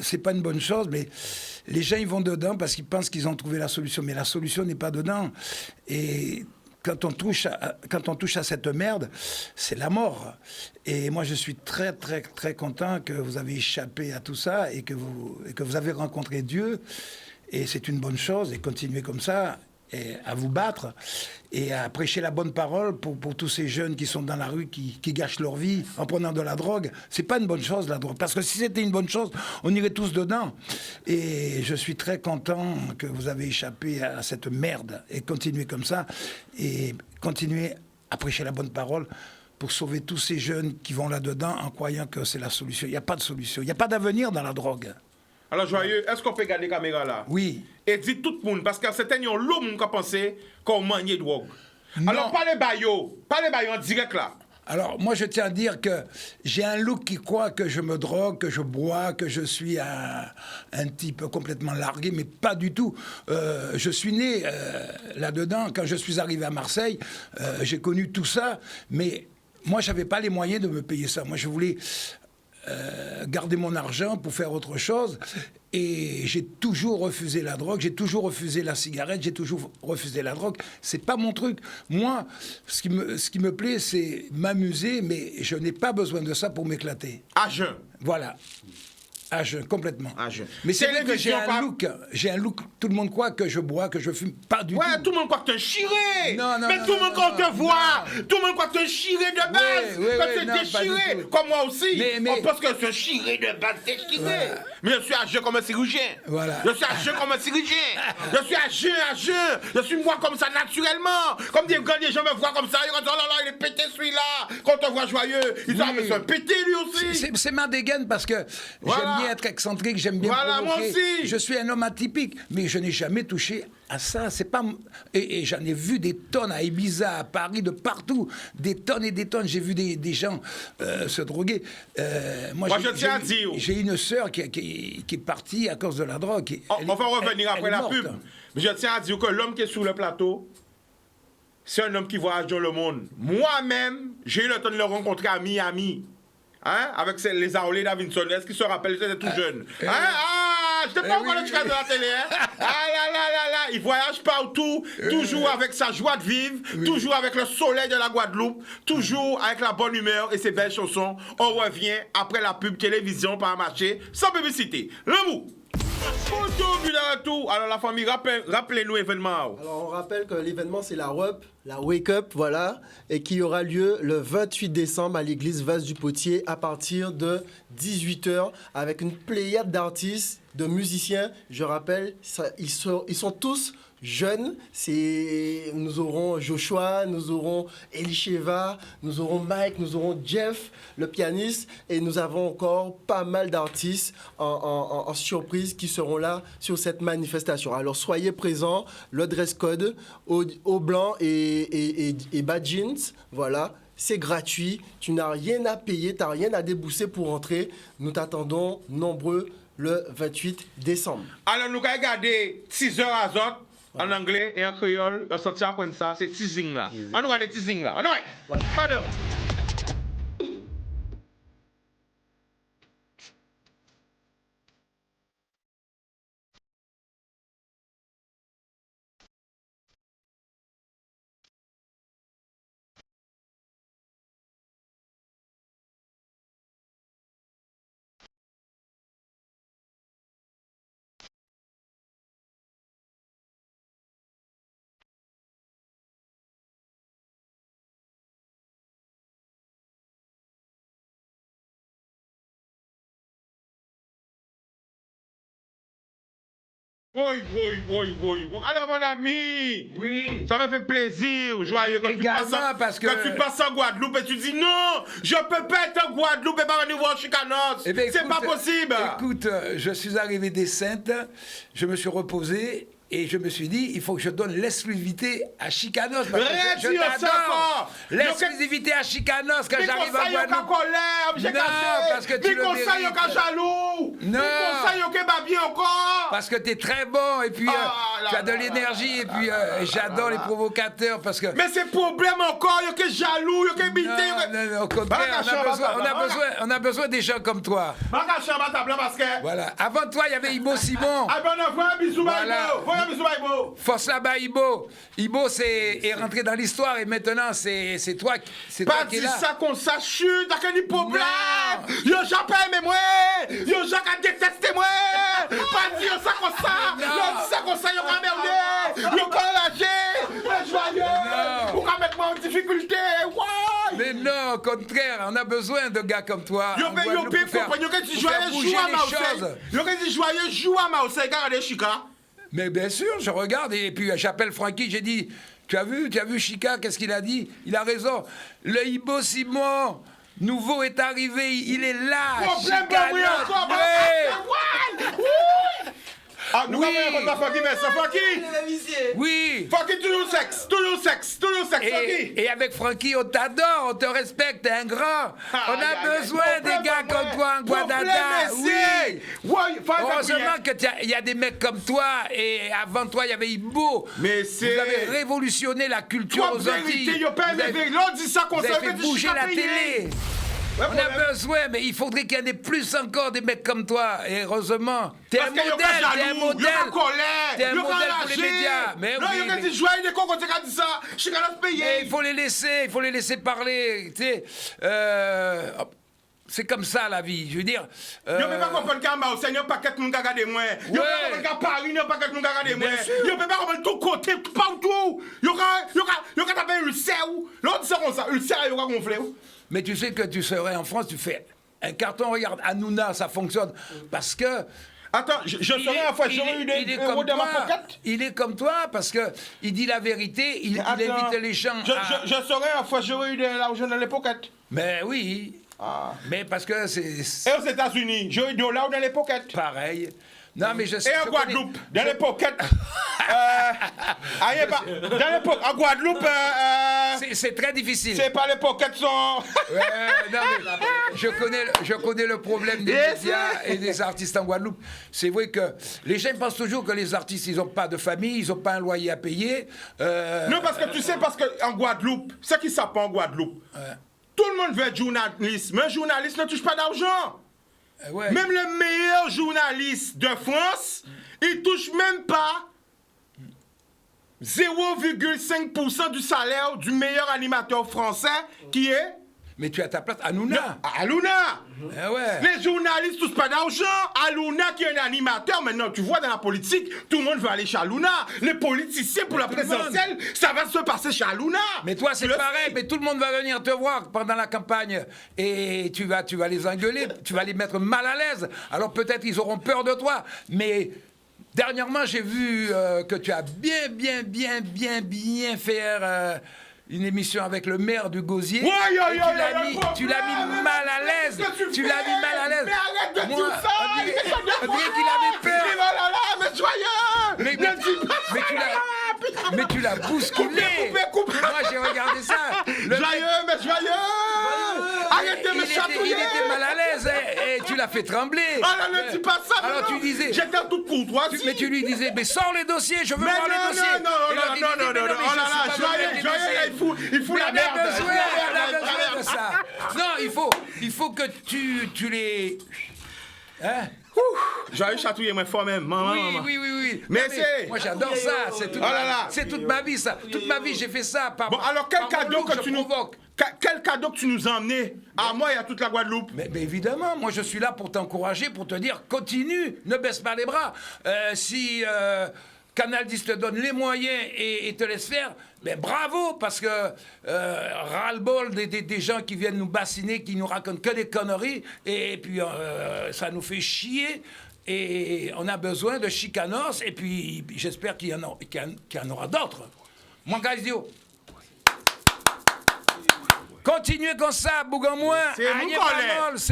c'est pas une bonne chose, mais les gens ils vont dedans parce qu'ils pensent qu'ils ont trouvé la solution. Mais la solution n'est pas dedans. Et quand on touche à cette merde, c'est la mort. Et moi, je suis très, très, très content que vous avez échappé à tout ça et que vous avez rencontré Dieu. Et c'est une bonne chose, et continuez comme ça, et à vous battre, et à prêcher la bonne parole pour tous ces jeunes qui sont dans la rue, qui gâchent leur vie en prenant de la drogue. C'est pas une bonne chose, la drogue, parce que si c'était une bonne chose, on irait tous dedans. Et je suis très content que vous avez échappé à cette merde, et continuez comme ça, et continuez à prêcher la bonne parole pour sauver tous ces jeunes qui vont là-dedans en croyant que c'est la solution. Il n'y a pas de solution, il n'y a pas d'avenir dans la drogue. Alors, joyeux, est-ce qu'on peut garder la caméra là? Oui. Et dit tout le monde, parce que c'est un l'homme qui a pensé qu'on maniait drogue. Non. Alors, parlez bayo en direct là. Alors, moi, je tiens à dire que j'ai un look qui croit que je me drogue, que je bois, que je suis un type complètement largué, mais pas du tout. Je suis né là-dedans. Quand je suis arrivé à Marseille, j'ai connu tout ça, mais moi, je n'avais pas les moyens de me payer ça. Moi, je voulais garder mon argent pour faire autre chose. Et j'ai toujours refusé la drogue, j'ai toujours refusé la cigarette, j'ai toujours refusé la drogue. C'est pas mon truc. Moi, ce qui me plaît, c'est m'amuser, mais je n'ai pas besoin de ça pour m'éclater. À jeun. Voilà. À jeun, complètement. À jeun. Mais c'est vrai que Télévision, j'ai un look, tout le monde croit que je bois, que je fume, pas du Ouais, tout. tout le monde croit que t'es chiré. Non, non, mais non, tout le non, monde quand non, te non, voit, non. tout le monde croit que t'es chiré de base, Oui, que t'es non, pas déchiré, du tout. comme moi aussi. Mais- On pense que je suis chiré de base, c'est chiré. Voilà. Mais je suis à jeun comme un chirurgien. Voilà. Je suis à jeun comme un chirurgien. Je suis à jeun. Je suis moi comme ça naturellement. Comme des gens me voient comme ça, ils disent, oh là là, il est pété celui-là. Quand on te voit joyeux, ils disent, ah mais c'est un pété lui aussi. C'est ma dégaine parce que Voilà. j'aime bien être excentrique, j'aime bien Voilà, moi provoquer. aussi. Je suis un homme atypique, mais je n'ai jamais touché à ça. C'est pas et j'en ai vu des tonnes à Ibiza, à Paris, de partout, des tonnes et des tonnes. J'ai vu des gens se droguer. Moi, je tiens à dire. j'ai une sœur qui est partie à cause de la drogue. On va revenir après elle est la morte. pub. Mais je tiens à dire que l'homme qui est sur le plateau, c'est un homme qui voyage dans le monde. Moi-même, j'ai eu le temps de le rencontrer à Miami. Hein? Avec les Aolé Davidson. Est-ce qu'il se rappelle? J'étais tout jeune. Hein? Ah, je t'ai pas encore le oui. de la télé. Hein? Ah là là là là. Il voyage partout, toujours avec sa joie de vivre, toujours avec le soleil de la Guadeloupe, toujours avec la bonne humeur et ses belles chansons. On revient après la pub télévision par marché, sans publicité. Le mou! Alors la famille, rappelez-nous l'événement. Alors on rappelle que l'événement c'est la WUP, la Wake Up, voilà, et qui aura lieu le 28 décembre à l'église Vase du Potier à partir de 18h avec une pléiade d'artistes, de musiciens. Je rappelle, ils sont tous jeunes. Nous aurons Joshua, nous aurons Elisheva, nous aurons Mike, nous aurons Jeff, le pianiste, et nous avons encore pas mal d'artistes en surprise qui seront là sur cette manifestation. Alors soyez présents, le dress code au blanc et bas jeans, voilà. C'est gratuit, tu n'as rien à payer, tu n'as rien à débourser pour entrer. Nous t'attendons nombreux le 28 décembre. Alors nous allons regarder 6 heures à zot. En anglais et en créole, on sortit après ça, c'est teasing là. On regarde les teasing là. On regarde. Pardon. Oui. Alors, mon ami, Oui. ça me fait plaisir, joyeux, Également, parce que- quand tu passes en Guadeloupe et tu dis non, je peux pas être en Guadeloupe et pas venir voir Chicanos. Eh bien, C'est écoute, pas possible. Écoute, je suis arrivé des Saintes, je me suis reposé et je me suis dit, il faut que je donne l'exclusivité à Chicanos. Parce que je Retire ça t'adore. encore. L'exclusivité à Chicanos quand Mais j'arrive comme à ça, yo ka Guadeloupe. colère, j'ai Non, caché. parce que tu Mais le comme ça, yo ka mérites. jaloux. Non. Mais comme ça, yo ka babier encore. Parce que t'es très bon et puis Ah, là, tu as de là, l'énergie et puis j'adore les provocateurs parce que... Mais c'est problème encore, yo ka jaloux, yo ka bité. Non, au contraire, on a besoin des gens comme toi. Baka chamba ta blanc parce que... Voilà. Avant toi, il y avait Ibo Simon. Ah ben on voit un bisou Voilà. Baïbo. Voyons un bisou Baïbo. Force là-bas, Ibo. Ibo est rentré dans l'histoire et maintenant, c'est toi qui Pas es dit là. ça comme ça, chut, t'as qu'un problème. Non. Yo, j'ai pas aimé moi. Yo, j'ai qu'à détester moi. Pas dire ça comme ça. Non. Yo, dis ça comme ça, yo, qu'à merder. Yo, qu'à lâcher. Joyeux. Non. Ou qu'à mettre moi en difficulté. Ouais. Mais non, au contraire, on a besoin de gars comme toi. Yo, en mais yo, Guadeloupe peut pour faire- comprendre. Yo, que tu pour faire joyeux bouger joue à les Marseille. choses. Yo, que tu joyeux joue à Marseille, regardez Chica. Mais bien sûr, je regarde et puis j'appelle Francky, j'ai dit, tu as vu Chica, qu'est-ce qu'il a dit? Il a raison. Le Ibo Simon, nouveau est arrivé, il est là. Problème, Chicanos. oui, encore. Ouais. Ouais. Ah, nous Oui. avons pas Francky, mais c'est Francky. Oui. Francky, toujours sexe, Francky. Et avec Francky, on t'adore, on te respecte, t'es un grand. On a besoin des gars comme toi en Guadada. Oui. Heureusement qu'il y a des mecs comme toi et avant toi, il y avait Ibo. Mais Vous c'est... avez révolutionné la culture Toi, aux Antilles. vérité, yo pas Vous avez- aimé. L'on dit ça comme Vous ça, avez fait fait bouger la télé. On a besoin, mais il faudrait qu'il y en ait plus encore des mecs comme toi. Et heureusement, t'es un Parce que yo modèle, ka t'es un jaloux, modèle. yo ka colère, T'es un yo ka modèle pour les lâché. médias. Mais non, oui, yo ka mais- dit joyeux des cocos, t'as dit ça. Je suis capable de Mais payer. il faut les laisser parler. Tu sais, c'est comme ça la vie. Je veux dire. Yo peut pas comprendre qu'à Marseille, yo pas qu'être moun regarder moi. Yo peut pas comprendre qu'à Paris, yo pas qu'être moun regarder moi. Yo peut pas comprendre tout côté, partout. Yo ka taper ulcère ou. L'autre c'est comme ça, ulcère yo ka gonfler ou. Mais tu sais que tu serais en France, tu fais un carton, regarde, Hanouna, ça fonctionne. Parce que. Attends, je serais à fois, j'aurais eu des euros dans ma pocket. Il est comme toi, parce que il dit la vérité, il évite les gens. Je serais à fois, j'aurais eu de l'argent dans les pockets. Mais oui. Mais parce que c'est. Et aux États-Unis, j'aurais eu de l'or dans les pockets. Pareil. Non, mais je sais. Et en Guadeloupe, dans les pockets. Dans les pockets, en Guadeloupe. C'est très difficile. C'est pas les pockets sont. Non, mais je connais le problème des médias et des artistes en Guadeloupe. C'est vrai que les gens pensent toujours que les artistes, ils n'ont pas de famille, ils n'ont pas un loyer à payer. Non, parce que tu sais, parce qu'en Guadeloupe, ce qui s'appelle en Guadeloupe, tout le monde veut être journaliste, mais un journaliste ne touche pas d'argent. Ouais. Même le meilleur journaliste de France, il touche même pas 0,5% du salaire du meilleur animateur français qui est. Mais tu as ta place, Hanouna. Hanouna. Ouais. Les journalistes touchent pas d'argent. Hanouna qui est un animateur, maintenant tu vois dans la politique, tout le monde veut aller chez Hanouna. Les politiciens pour la présidentielle, ça va se passer chez Hanouna. Mais toi c'est pareil, sais. mais tout le monde va venir te voir pendant la campagne et tu vas les engueuler, tu vas les mettre mal à l'aise. Alors peut-être ils auront peur de toi, mais dernièrement j'ai vu que tu as bien fait une émission avec le maire du Gosier. Tu l'as mis mal à l'aise. Tu l'as mis mal à l'aise. Mais arrête de dire ça. On dirait qu'il avait peur. Mais joyeux. Mais tu l'as bousculé. Coupez. Moi j'ai regardé ça. Joyeux. Arrêtez de me chatouiller. Il était mal à l'aise et tu l'as fait trembler. Ah là, ne dis pas ça. Alors tu disais. J'étais en toute courtoisie. Mais tu lui disais, mais sors les dossiers, je veux voir les dossiers. Non. Oh là là, joyeux, il faut la merde. On a besoin de ça. Non, il faut que tu les. Hein? Joyeux chatouiller moi fort même. Oui. Mais moi j'adore ça. C'est toute ma vie ça. Toute ma vie j'ai fait ça. Bon alors quel cadeau que tu nous provoques? Quel cadeau que tu nous as emmené à moi et à toute la Guadeloupe? Mais évidemment, moi je suis là pour t'encourager, pour te dire continue, ne baisse pas les bras. Si Canal 10 te donne les moyens et te laisse faire, ben bravo, parce que ras-le-bol des gens qui viennent nous bassiner, qui nous racontent que des conneries, et puis ça nous fait chier. Et on a besoin de chicanos, et puis j'espère qu'il y en aura d'autres. Mon gars, idiot. Continuez comme ça, Bougon-moi. C'est mon collègue.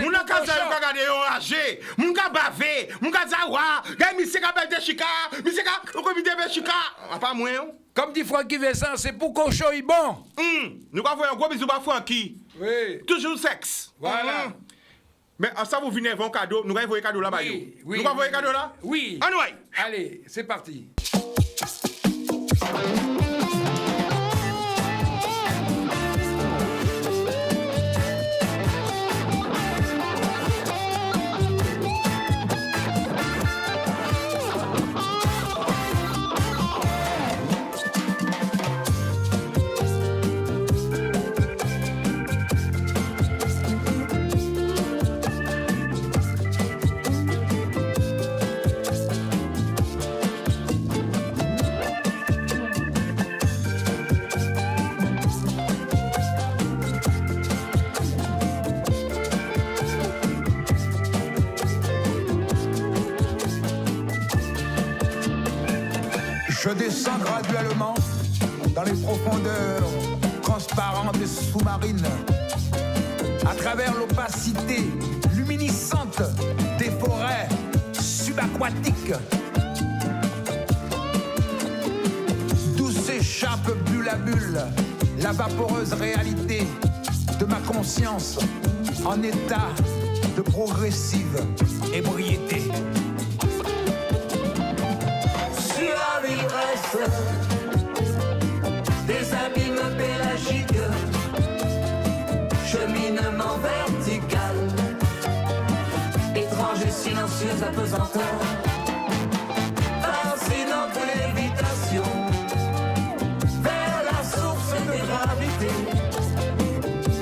Mon ka regarder enragé. Mon ka bavé. Mon ka zawa. Gars, monsieur ka belle de chica. Monsieur ka comité de chica. Pas moi. Comme dit Francky Vincent, c'est pour cochon y bon. Nous avons un gros bisou à Francky. Oui. Toujours sexe. Voilà. Mais ça vous venez un cadeau. Nous avons un cadeau là-bas. Oui. Nous avons un cadeau là? Oui. Anouay. Allez, c'est parti. Je descends graduellement dans les profondeurs transparentes et sous-marines, à travers l'opacité luminescente des forêts subaquatiques, d'où s'échappe bulle à bulle la vaporeuse réalité de ma conscience en état de progressive ébriété. L'ivresse des abîmes pélagiques, cheminement vertical, étrange et silencieuse apesanteur, fascinante lévitation vers la source de gravité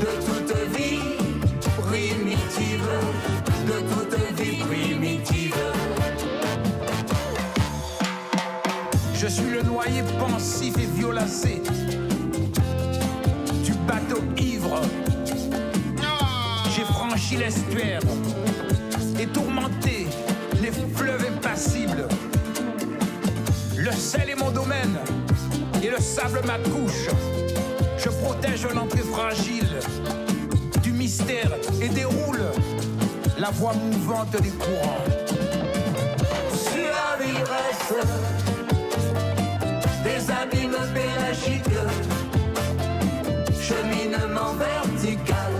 de toute vie primitive. Je suis le noyé pensif et violacé du bateau ivre. J'ai franchi l'estuaire et tourmenté les fleuves impassibles. Le sel est mon domaine et le sable ma couche. Je protège l'entrée fragile du mystère et déroule la voie mouvante des courants. Sur la vie reste des abîmes pélagiques, cheminement vertical,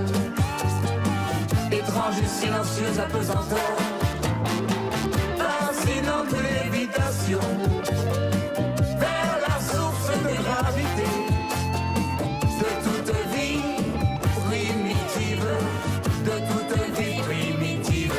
étrange et silencieuse apesanteur, fascinante lévitation, vers la source de gravité de toute vie primitive, de toute vie primitive.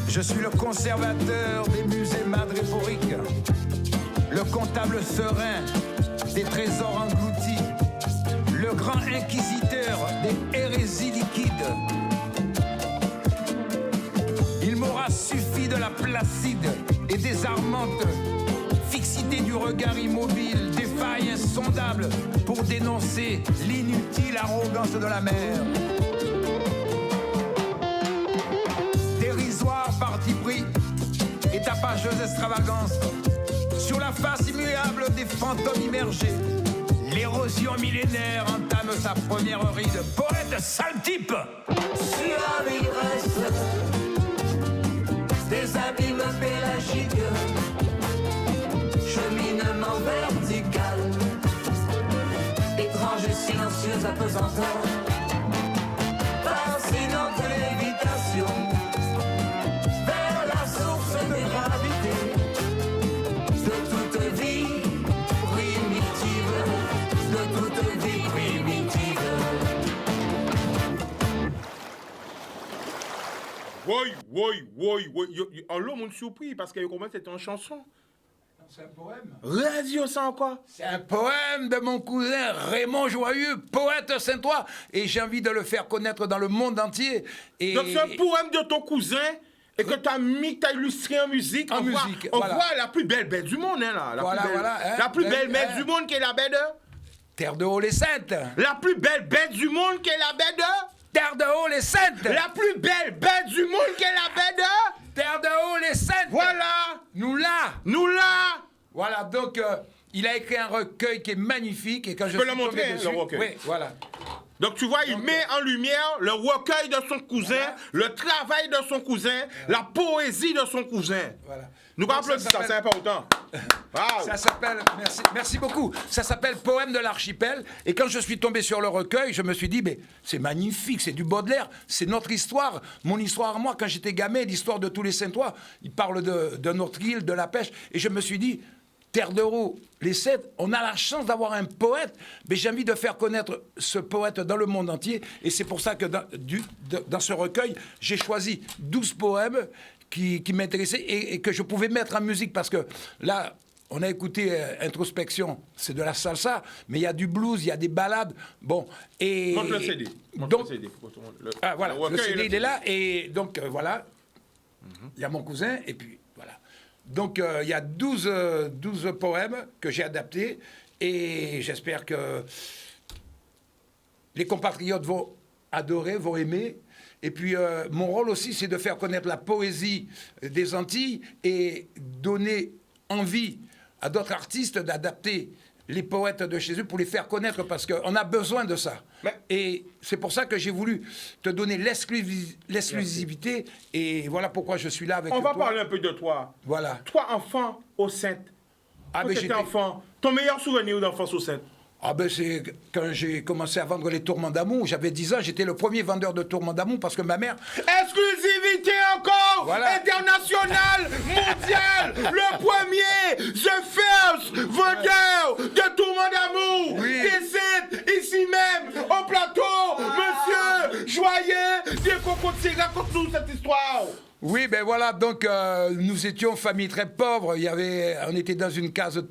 Je suis le conservateur des musées madréporiques, le comptable serein des trésors engloutis, le grand inquisiteur des hérésies liquides. Il m'aura suffi de la placide et désarmante fixité du regard immobile, des failles insondables pour dénoncer l'inutile arrogance de la mer. Dérisoire parti pris et tapageuse extravagance sur la face immuable des fantômes immergés. L'érosion millénaire entame sa première ride. Poète sale type. Sur la vie reste des abîmes pélagiques, cheminement vertical, étrange et silencieuse apesanteur, fascinante lévitation, vers la source de gravité de toute vie primitive, de toute vie primitive. Oui. En l'homme, on est surpris parce que comment c'était en chanson. C'est un poème. Radio, ça encore. C'est un poème de mon cousin Raymond Joyeux, poète saint-ois. Et j'ai envie de le faire connaître dans le monde entier. Et... Donc c'est un poème de ton cousin et que tu as mis, tu as illustré en musique. En on musique, voit, voilà. on voit la plus belle bête du monde, hein, là. La plus belle bête du monde qui est la bête de... Terre de Haut les Saintes. La plus belle bête du monde qui est la bête de... Terre de Haut les Saintes. La plus belle bête du monde qui est la bête de... Terre de Haut les Saintes. Voilà. Nous là. Voilà, donc il a écrit un recueil qui est magnifique. Et quand je peux suis le montrer, tombé dessus, le recueil. Oui, voilà. Donc tu vois, il met en lumière le recueil de son cousin, le travail de son cousin, la poésie de son cousin. Voilà. Nous Donc, rappelons ça, c'est important. Wow. Ça s'appelle, merci beaucoup, ça s'appelle Poème de l'archipel. Et quand je suis tombé sur le recueil, je me suis dit, mais c'est magnifique, c'est du Baudelaire, c'est notre histoire, mon histoire à moi. Quand j'étais gamin, l'histoire de tous les Saintois, il parle de notre île, de la pêche. Et je me suis dit, Terre de Haut, les Saintes, on a la chance d'avoir un poète, mais j'ai envie de faire connaître ce poète dans le monde entier. Et c'est pour ça que dans ce recueil, j'ai choisi 12 poèmes qui m'intéressaient et que je pouvais mettre en musique. Parce que là, on a écouté Introspection, c'est de la salsa, mais il y a du blues, il y a des ballades. Bon, et... Montre le CD. Donc, le CD. Ah, voilà, le recueil, CD, il est là. Et donc, voilà, il y a mon cousin, et puis, voilà. Donc, il y a 12 poèmes que j'ai adaptés, et j'espère que les compatriotes vont adorer, vont aimer. Et puis, mon rôle aussi, c'est de faire connaître la poésie des Antilles et donner envie à d'autres artistes d'adapter les poètes de chez eux pour les faire connaître, parce qu'on a besoin de ça. Et c'est pour ça que j'ai voulu te donner l'exclusivité, et voilà pourquoi je suis là avec toi. On va parler un peu de toi. Voilà. Toi, enfant au Saintes. Ah, Quand ben, tu étais j'étais- enfant, ton meilleur souvenir d'enfance au Saintes? Ah ben c'est quand j'ai commencé à vendre les tourments d'amour, j'avais 10 ans, j'étais le premier vendeur de tourments d'amour parce que ma mère... Exclusivité encore, Voilà. internationale, mondiale. mondial, le premier, The First vendeur de tourment d'amour. Oui. Ici même, au plateau, monsieur Joyeux, dès qu'on continue, raconte-nous cette histoire. Oui, ben voilà, donc nous étions famille très pauvre. On était dans une case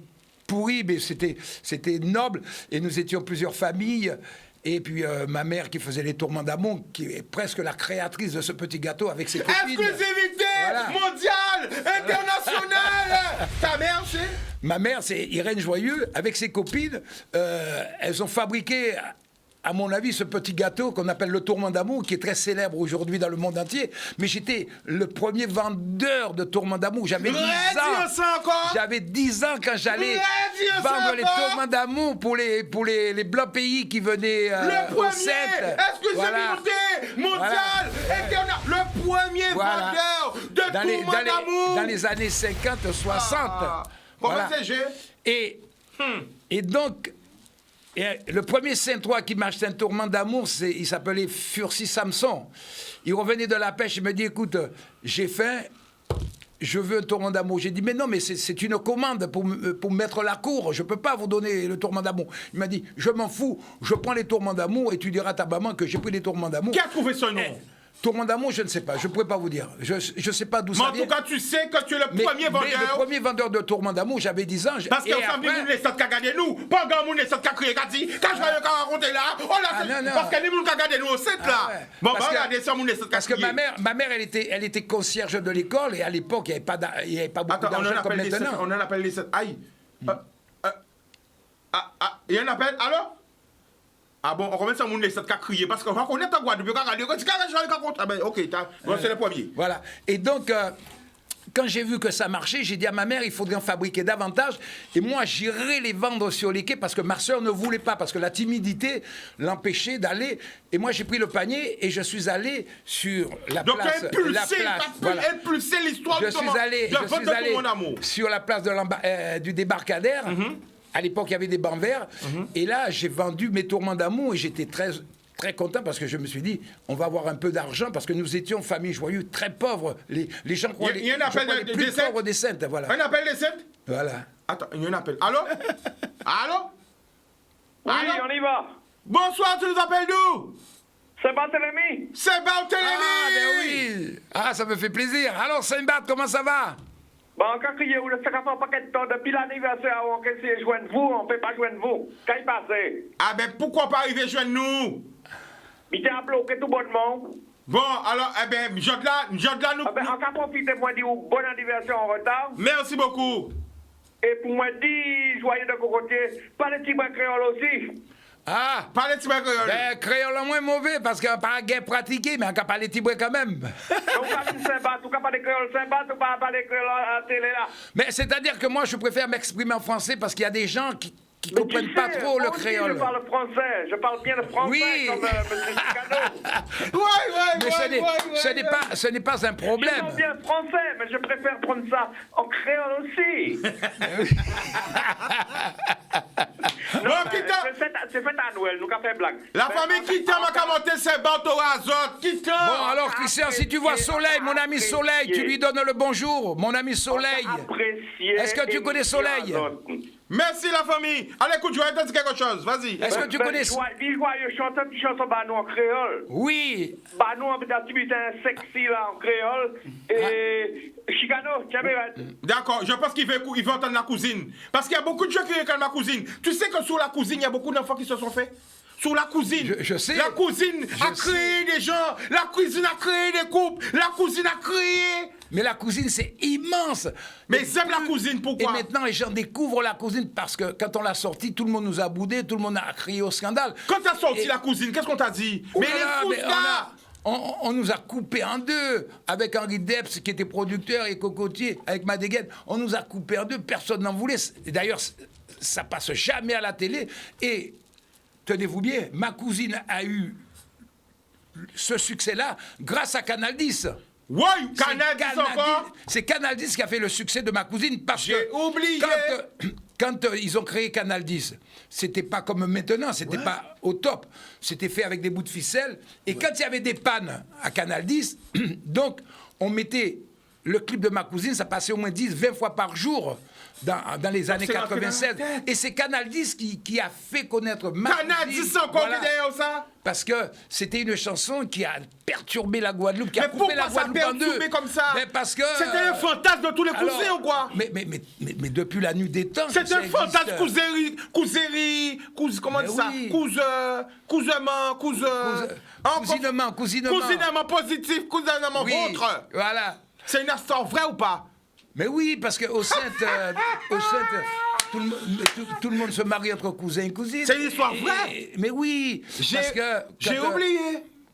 pourrie, mais c'était noble. Et nous étions plusieurs familles. Et puis ma mère qui faisait les tourments d'amour, qui est presque la créatrice de ce petit gâteau avec ses copines. Exclusivité Voilà. mondiale, internationale. Ta mère, c'est? Ma mère, c'est Irène Joyeux, avec ses copines. Elles ont fabriqué, à mon avis, ce petit gâteau qu'on appelle le tourment d'amour, qui est très célèbre aujourd'hui dans le monde entier. Mais j'étais le premier vendeur de tourment d'amour. J'avais 10 ans. Ça encore. J'avais 10 ans quand j'allais Dis-le ça vendre les encore. tourments d'amour pour les blancs pays qui venaient Le au premier, Centre. exclusivité mondiale, internationale, le premier Voilà. vendeur de tourment d'amour. Dans les années 50, 60. Comment Voilà. c'est, j'ai? Et donc, le premier Saint-Trois qui m'achetait un tourment d'amour, il s'appelait Furcy Samson. Il revenait de la pêche, il me dit, écoute, j'ai faim, je veux un tourment d'amour. J'ai dit, mais non, mais c'est une commande pour mettre la cour, je ne peux pas vous donner le tourment d'amour. Il m'a dit, je m'en fous, je prends les tourments d'amour et tu diras à ta maman que j'ai pris les tourments d'amour. Qui a trouvé ce nom? Tourment d'amour, je ne sais pas, je ne pourrais pas vous dire. Je ne sais pas d'où Mais ça en vient. tout cas, tu sais que tu es le Mais premier vendeur. le premier vendeur de tourment d'amour, j'avais 10 ans. Parce que et vous savez, après- nous, les qui a gardé nous. Pas grand monde, les qui a crié, qui a dit, quand je vais le raconter là, oh là, non, non. parce que les gens qui a gardé nous au 7 là. ouais. Bon, Parce bah, que- regardez ça, mon les qui a Parce que crié. ma mère, elle était concierge de l'école et à l'époque, il n'y avait pas beaucoup Attends, on en d'argent comme appelle les 7. maintenant. On en appelle les 7. Aïe. Il y a un appel. Allô? Ah bon, on remet ça, mon les 7 qui a crié. Parce qu'on va connaître ta Guadeloupe. Ah ben, ok, c'est le premier. Voilà. Et donc, quand j'ai vu que ça marchait, j'ai dit à ma mère, il faudrait en fabriquer davantage. Et moi, j'irais les vendre sur les quais parce que ma soeur ne voulait pas, parce que la timidité l'empêchait d'aller. Et moi, j'ai pris le panier et je suis allé sur la Donc, place. impulser l'histoire Je de suis allé mon amour. sur la place du débarcadère. À l'époque, il y avait des bancs verts. Et là, j'ai vendu mes tourments d'amour et j'étais très, très content parce que je me suis dit, on va avoir un peu d'argent parce que nous étions famille joyeuse, très pauvres. Les gens croient Il y a un appel les des plus Saintes. pauvres des Saintes. Voilà. Un appel les 7? Voilà. Attends, il y a un appel. Allô? Allô? Oui, Allô? on y va. Bonsoir, tu nous appelles d'où? C'est Barthélemy. C'est Barthélemy! Ah, ben oui. Ah, ça me fait plaisir. Alors, Saint-Barth, comment ça va? Bon, quand il y a eu le secrétaire paquet de temps depuis l'anniversaire, on peut essayer de joindre vous, on ne peut pas joindre vous. Quand il passe, Ah ben, pourquoi pas arriver joindre nous? il t'a bloqué tout bonnement. Bon, alors, eh ben, Jodla, nous... Ah ben, on va profiter pour moi dire bon anniversaire en retard. Merci beaucoup. Et pour moi dire joyeux de cocotier, pas les petits bras créoles aussi. Ah, Parlez de créole. ben, créole le moins mauvais parce qu'on n'a pas guère pratiqué, mais on n'a pas les tiboués quand même. Donc, pas de Saint-Barth, ou pas de créole Saint-Barth, ou pas de créole à la télé là. Mais c'est-à-dire que moi, je préfère m'exprimer en français parce qu'il y a des gens qui Mais tu comprennent pas sais, trop le moi aussi, créole. Je parle français, je parle bien le français Oui. comme M. Chicano. Mais ce n'est pas un Je problème. parle bien français, mais je préfère prendre ça en créole aussi. Bon, quitte. C'est fait à Noël, nous avons fait blague. La famille qui t'aime à monter ses bateaux à azot. Qui t'aime? Bon, alors, Christian, si tu vois Soleil, mon ami Soleil, tu lui donnes le bonjour. Mon ami Soleil. Est-ce que tu connais Soleil? Merci la famille. Allez, écoute, je vais te dire quelque chose. Vas-y. Est-ce que tu connais... Dis joyeux, chante une petite chanson bah, nous en créole. Oui. Bah, nous, on peut activité sexy là en créole. Et Chicano, tiens, D'accord, je pense qu'il veut entendre la cousine. Parce qu'il y a beaucoup de gens qui regardent ma cousine. Tu sais que sur la cousine, il y a beaucoup d'enfants qui se sont faits. Sur la cousine. Je sais. La cousine a créé des gens. La cousine a créé des couples. La cousine a créé. Mais la cousine, c'est immense. Mais ils aiment la cousine, Et pourquoi? maintenant, les gens découvrent la cousine parce que quand on l'a sortie, tout le monde nous a boudé, tout le monde a crié au scandale. Quand t'as sorti Et- la cousine, qu'est-ce qu'on t'a dit? Oh Mais là là, les mais fous, là. on nous a coupé en deux. Avec Henri Depps, qui était producteur, et Cocotier, avec Madéguette, on nous a coupé en deux. Personne n'en voulait. Et d'ailleurs, ça passe jamais à la télé. Et tenez-vous bien, ma cousine a eu ce succès-là grâce à Canal 10. Ouais, Canal 10 encore. C'est Canal 10 qui a fait le succès de ma cousine parce J'ai que oublié. quand ils ont créé Canal 10, c'était pas comme maintenant, c'était pas au top. C'était fait avec des bouts de ficelle. Et quand il y avait des pannes à Canal 10, donc on mettait le clip de ma cousine, ça passait au moins 10-20 fois par jour dans les années c'est rentré dans la 96. tête. Et c'est Canal 10 qui a fait connaître ma Canal cousine. 10 encore Voilà. derrière ça. Parce que c'était une chanson qui a perturbé la Guadeloupe, qui a Mais coupé la pourquoi ça Guadeloupe en deux. perturbé comme ça? Mais parce que... C'était un fantasme de tous les alors, cousins ou quoi? mais depuis la nuit des temps... C'est ça un fantasme existe. comment on dit Mais ça? oui. Cousinement positif, cousinement Oui, autre. voilà. C'est une histoire vraie ou pas? Mais oui, parce qu'au Sainte, tout le monde se marie entre cousins et cousines. C'est une histoire vraie. Mais oui, parce que... J'ai quand, oublié.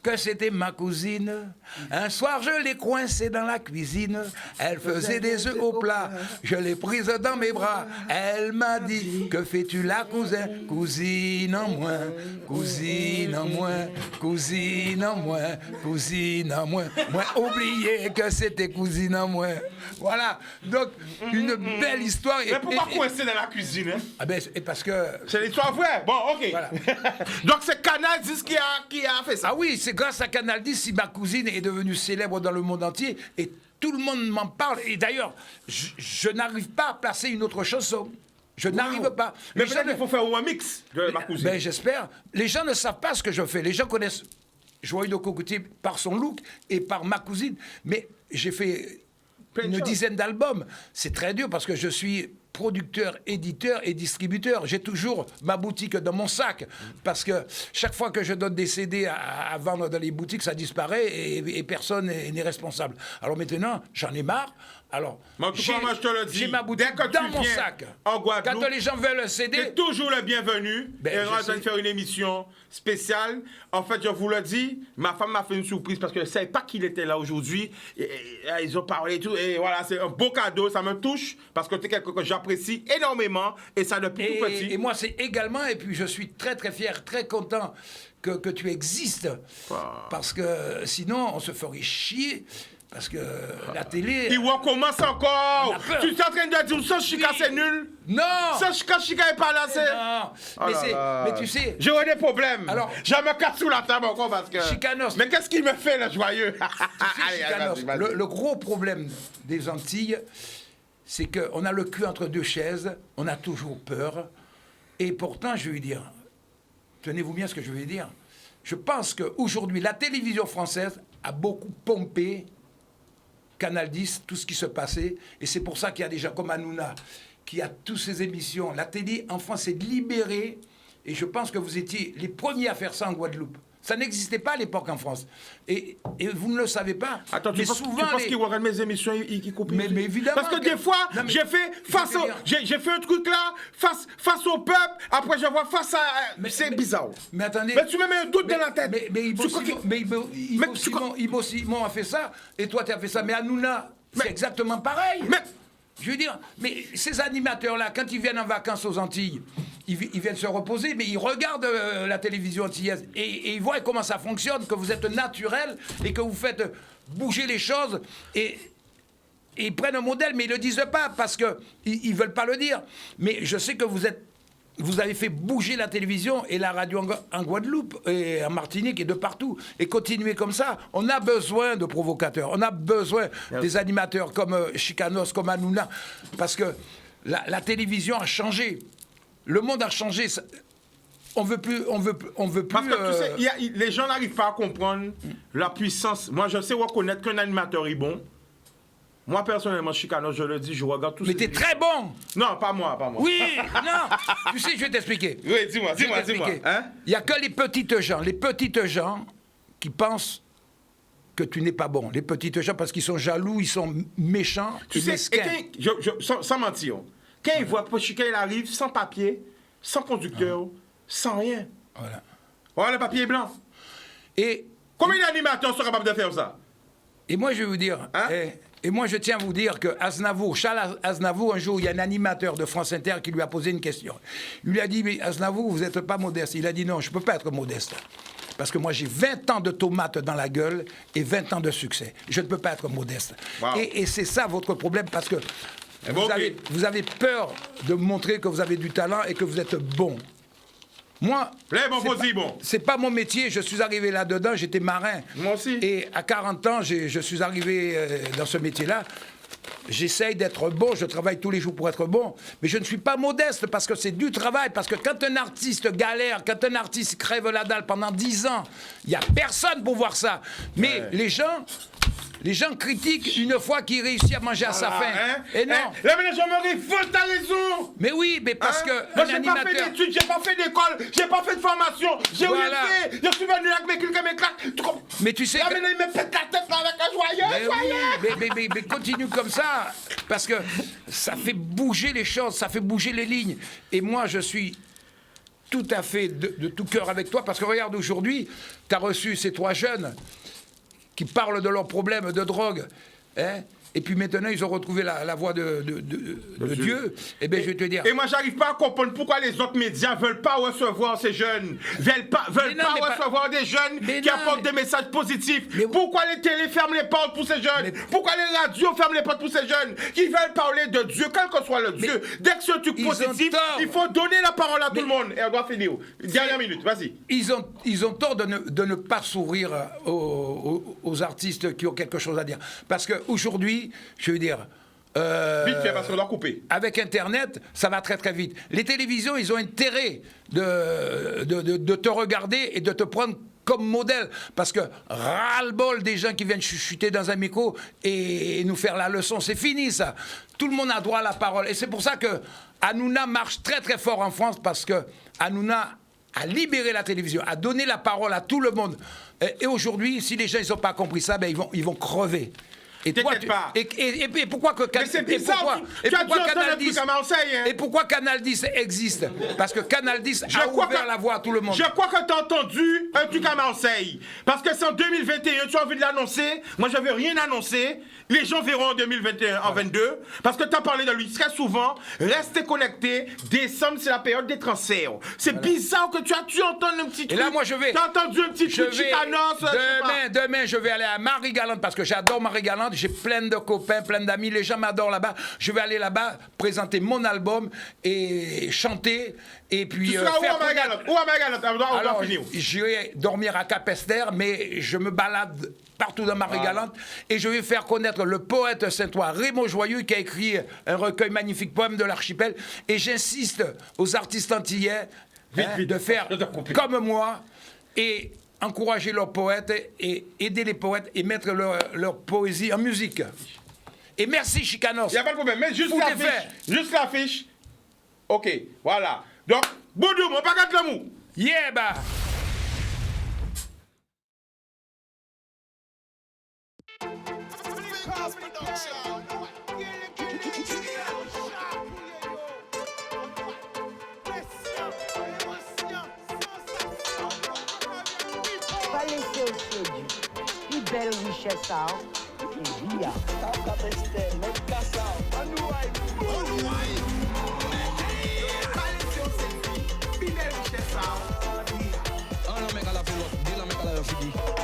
que c'était ma cousine. Un soir, je l'ai coincée dans la cuisine. Elle faisait des œufs au plat. Je l'ai prise dans mes bras. Elle m'a dit, que fais-tu là, cousin? Cousine en moins, cousine en moins, cousine en moins, cousine en moins. Moi, oublié que c'était cousine en moins. Voilà. Donc, une belle histoire. Mais pourquoi coincer dans la cuisine, hein? Ah ben, et parce que... C'est l'histoire vraie. Bon, ok. Voilà. Donc c'est Canal 10 qui a fait ça. Ah oui, c'est grâce à Canal 10 si ma cousine est devenue célèbre dans le monde entier et tout le monde m'en parle. Et d'ailleurs, je n'arrive pas à placer une autre chanson. Je n'arrive pas. Mais Les gens peut-être ne- qu'il faut faire un mix de ma cousine. Ben, j'espère. Les gens ne savent pas ce que je fais. Les gens connaissent Joyeux de Cocotier par son look et par ma cousine. Mais j'ai fait Plein de une choses. dizaine d'albums. C'est très dur parce que je suis producteur, éditeur et distributeur. J'ai toujours ma boutique dans mon sac parce que chaque fois que je donne des CD à vendre dans les boutiques, ça disparaît et personne n'est responsable. Alors maintenant, j'en ai marre. Alors, Mais en tout cas, moi, je te le dis, j'ai ma boutique dès que dans tu mon viens sac. en Guadeloupe, Quand les gens veulent un CD, t'es toujours le bienvenu. Ben, et on je va sais. faire une émission spéciale. En fait, je vous le dis, ma femme m'a fait une surprise parce que je ne savais pas qu'il était là aujourd'hui. Et ils ont parlé et tout. Et voilà, c'est un beau cadeau. Ça me touche parce que tu es quelqu'un que j'apprécie énormément. Et ça depuis tout petit. Et moi, c'est également, et puis je suis très très fier, très content que tu existes. Parce que sinon, on se ferait chier. Parce que la télé... Et on commence encore. On a peur. Tu es en train de dire ça, Chica, c'est nul. Non. Ça, Chica est pas là, c'est... Non. Oh là là. Mais tu sais... J'aurais des problèmes. Alors- je me casse sous la table encore parce que... Chicanos. Mais qu'est-ce qu'il me fait, le joyeux? Allez, Chicanos, vas-y, vas-y. le gros problème des Antilles, c'est qu'on a le cul entre deux chaises, on a toujours peur. Et pourtant, je vais dire, tenez-vous bien ce que je vais dire, je pense qu'aujourd'hui, la télévision française a beaucoup pompé Canal 10, tout ce qui se passait. Et c'est pour ça qu'il y a des gens comme Hanouna, qui a toutes ces émissions. La télé en France est libérée. Et je pense que vous étiez les premiers à faire ça en Guadeloupe. Ça n'existait pas à l'époque en France. Et vous ne le savez pas. Attends, mais tu penses les- qu'ils regardent mes émissions, ils coupent Mais évidemment Parce que que- des fois, Non, mais- j'ai fait face au... Écoutez bien. J'ai fait un truc là, face au peuple, après je vois face à... c'est bizarre. Mais attendez. Mais tu me mets un doute dans la tête. Mais Ibo Tu crois Simon- que- mais Ibo- Ibo Mais tu Simon- Ibo Simon a fait ça, et toi tu as fait ça. Mais Hanouna, c'est Mais- exactement pareil. Mais... Je veux dire, mais ces animateurs-là, quand ils viennent en vacances aux Antilles, ils viennent se reposer, mais ils regardent la télévision antillaise et ils voient comment ça fonctionne, que vous êtes naturel et que vous faites bouger les choses et ils prennent un modèle, mais ils ne le disent pas parce qu'ils ne veulent pas le dire. Mais je sais que vous avez fait bouger la télévision et la radio en Guadeloupe et en Martinique et de partout. Et continuez comme ça. On a besoin de provocateurs. On a besoin des animateurs comme Chicanos, comme Hanouna. Parce que la télévision a changé. Le monde a changé. On veut plus. Parce que tu sais, les gens n'arrivent pas à comprendre la puissance. Moi, je sais reconnaître qu'un animateur est bon. Moi, personnellement, Chicano, je le dis, je regarde tous Mais ces t'es émissions. très bon. Non, pas moi. Oui, non. Tu sais, je vais t'expliquer. Oui, dis-moi. Je vais t'expliquer. Hein? Il n'y a que les petites gens qui pensent que tu n'es pas bon. Les petites gens, parce qu'ils sont jaloux, ils sont méchants, Tu et sais, mesquins. sans mentir, quand il voit que Chica, il arrive sans papier, sans conducteur, sans rien. Voilà. Voilà, le papier est blanc. Et Combien d'animateurs sont capables de faire ça? moi, je vais vous dire, Hein? et moi, je tiens à vous dire que Charles Aznavour, un jour, il y a un animateur de France Inter qui lui a posé une question. Il lui a dit, mais Aznavour, vous n'êtes pas modeste. Il a dit, non, je ne peux pas être modeste. Parce que moi, j'ai 20 ans de tomates dans la gueule et 20 ans de succès. Je ne peux pas être modeste. Wow. Et c'est ça votre problème, parce que bon, ok. vous avez peur de montrer que vous avez du talent et que vous êtes bon. Moi, bon. c'est pas mon métier. Je suis arrivé là-dedans, j'étais marin. Moi aussi. Et à 40 ans, je suis arrivé dans ce métier-là. J'essaye d'être bon, je travaille tous les jours pour être bon, mais je ne suis pas modeste parce que c'est du travail, parce que quand un artiste galère, quand un artiste crève la dalle pendant 10 ans, il n'y a personne pour voir ça. Mais les gens critiquent une fois qu'il réussit à manger à sa faim. Et non. La gendarmerie, t'as raison. Mais oui, mais parce que moi, j'ai pas fait d'études, j'ai pas fait d'école, j'ai pas fait de formation, j'ai rien fait. Je suis venu avec mes clics et mes claques. Mais tu sais que... il me pète la tête avec un joyeux. Mais continue comme ça, parce que ça fait bouger les choses, ça fait bouger les lignes. Et moi, je suis tout à fait de tout cœur avec toi, parce que regarde, aujourd'hui, tu as reçu ces 3 jeunes qui parlent de leurs problèmes de drogue, hein, et puis maintenant ils ont retrouvé la voie de Dieu. Eh bien, je vais te dire. Et moi, j'arrive pas à comprendre pourquoi les autres médias veulent pas recevoir ces jeunes, veulent pas recevoir des jeunes qui apportent des messages positifs. Pourquoi les télés ferment les portes pour ces jeunes? Pourquoi les radios ferment les portes pour ces jeunes qui veulent parler de Dieu, quel que soit le Dieu? Dès que c'est un truc positif, il faut donner la parole à tout le monde. Et on doit finir. Dernière minute, vas-y. Ils ont tort de ne pas sourire aux artistes qui ont quelque chose à dire. Parce qu'aujourd'hui, je veux dire... vite fait, parce qu'on doit couper. Avec Internet, ça va très très vite. Les télévisions, ils ont intérêt de te regarder et de te prendre comme modèle. Parce que ras-le-bol des gens qui viennent chuchoter dans un micro et nous faire la leçon, c'est fini ça. Tout le monde a droit à la parole. Et c'est pour ça que Hanouna marche très très fort en France, parce que Hanouna a libéré la télévision, a donné la parole à tout le monde. Et aujourd'hui, si les gens n'ont pas compris ça, ben ils vont crever. Et toi, pas. Et pourquoi que Mais c'est bizarre, et pourquoi Canal 10 existe? Parce que Canal 10 a ouvert la voie à tout le monde. Je crois que tu as entendu un truc à Marseille. Parce que c'est en 2021, tu as envie de l'annoncer. Moi, je ne veux rien annoncer. Les gens verront en 2021, en 2022. Parce que tu as parlé de lui très souvent. Restez connectés. Décembre, c'est la période des transferts. C'est bizarre que tu entends un petit truc. Et là, moi, je vais. Tu as entendu un petit truc chicanos. Demain, je vais aller à Marie-Galante, parce que j'adore Marie-Galante. J'ai plein de copains, plein d'amis. Les gens m'adorent là-bas. Je vais aller là-bas, présenter mon album et chanter. Et puis. Tu seras où à Marie-Galante? Où à Marie-Galante? Alors, j'irai dormir à Cap-Esther, mais je me balade partout dans Marie-Galante. Et je vais faire connaître le poète saintois Raymond Joyeux, qui a écrit un recueil magnifique, Poème de l'archipel. Et j'insiste aux artistes antillais de faire comme moi et encourager leurs poètes et aider les poètes et mettre leur poésie en musique. Et merci, Chicanos. Il n'y a pas de problème, mais juste l'affiche. Juste l'affiche. Ok, voilà. Donc, Boudou, mon paquet de l'amour. Yeah, bah. Pas laisser au séduit. Plus belle richesse à et via. Oh, no, make a la fill up. Dila make a la fill up.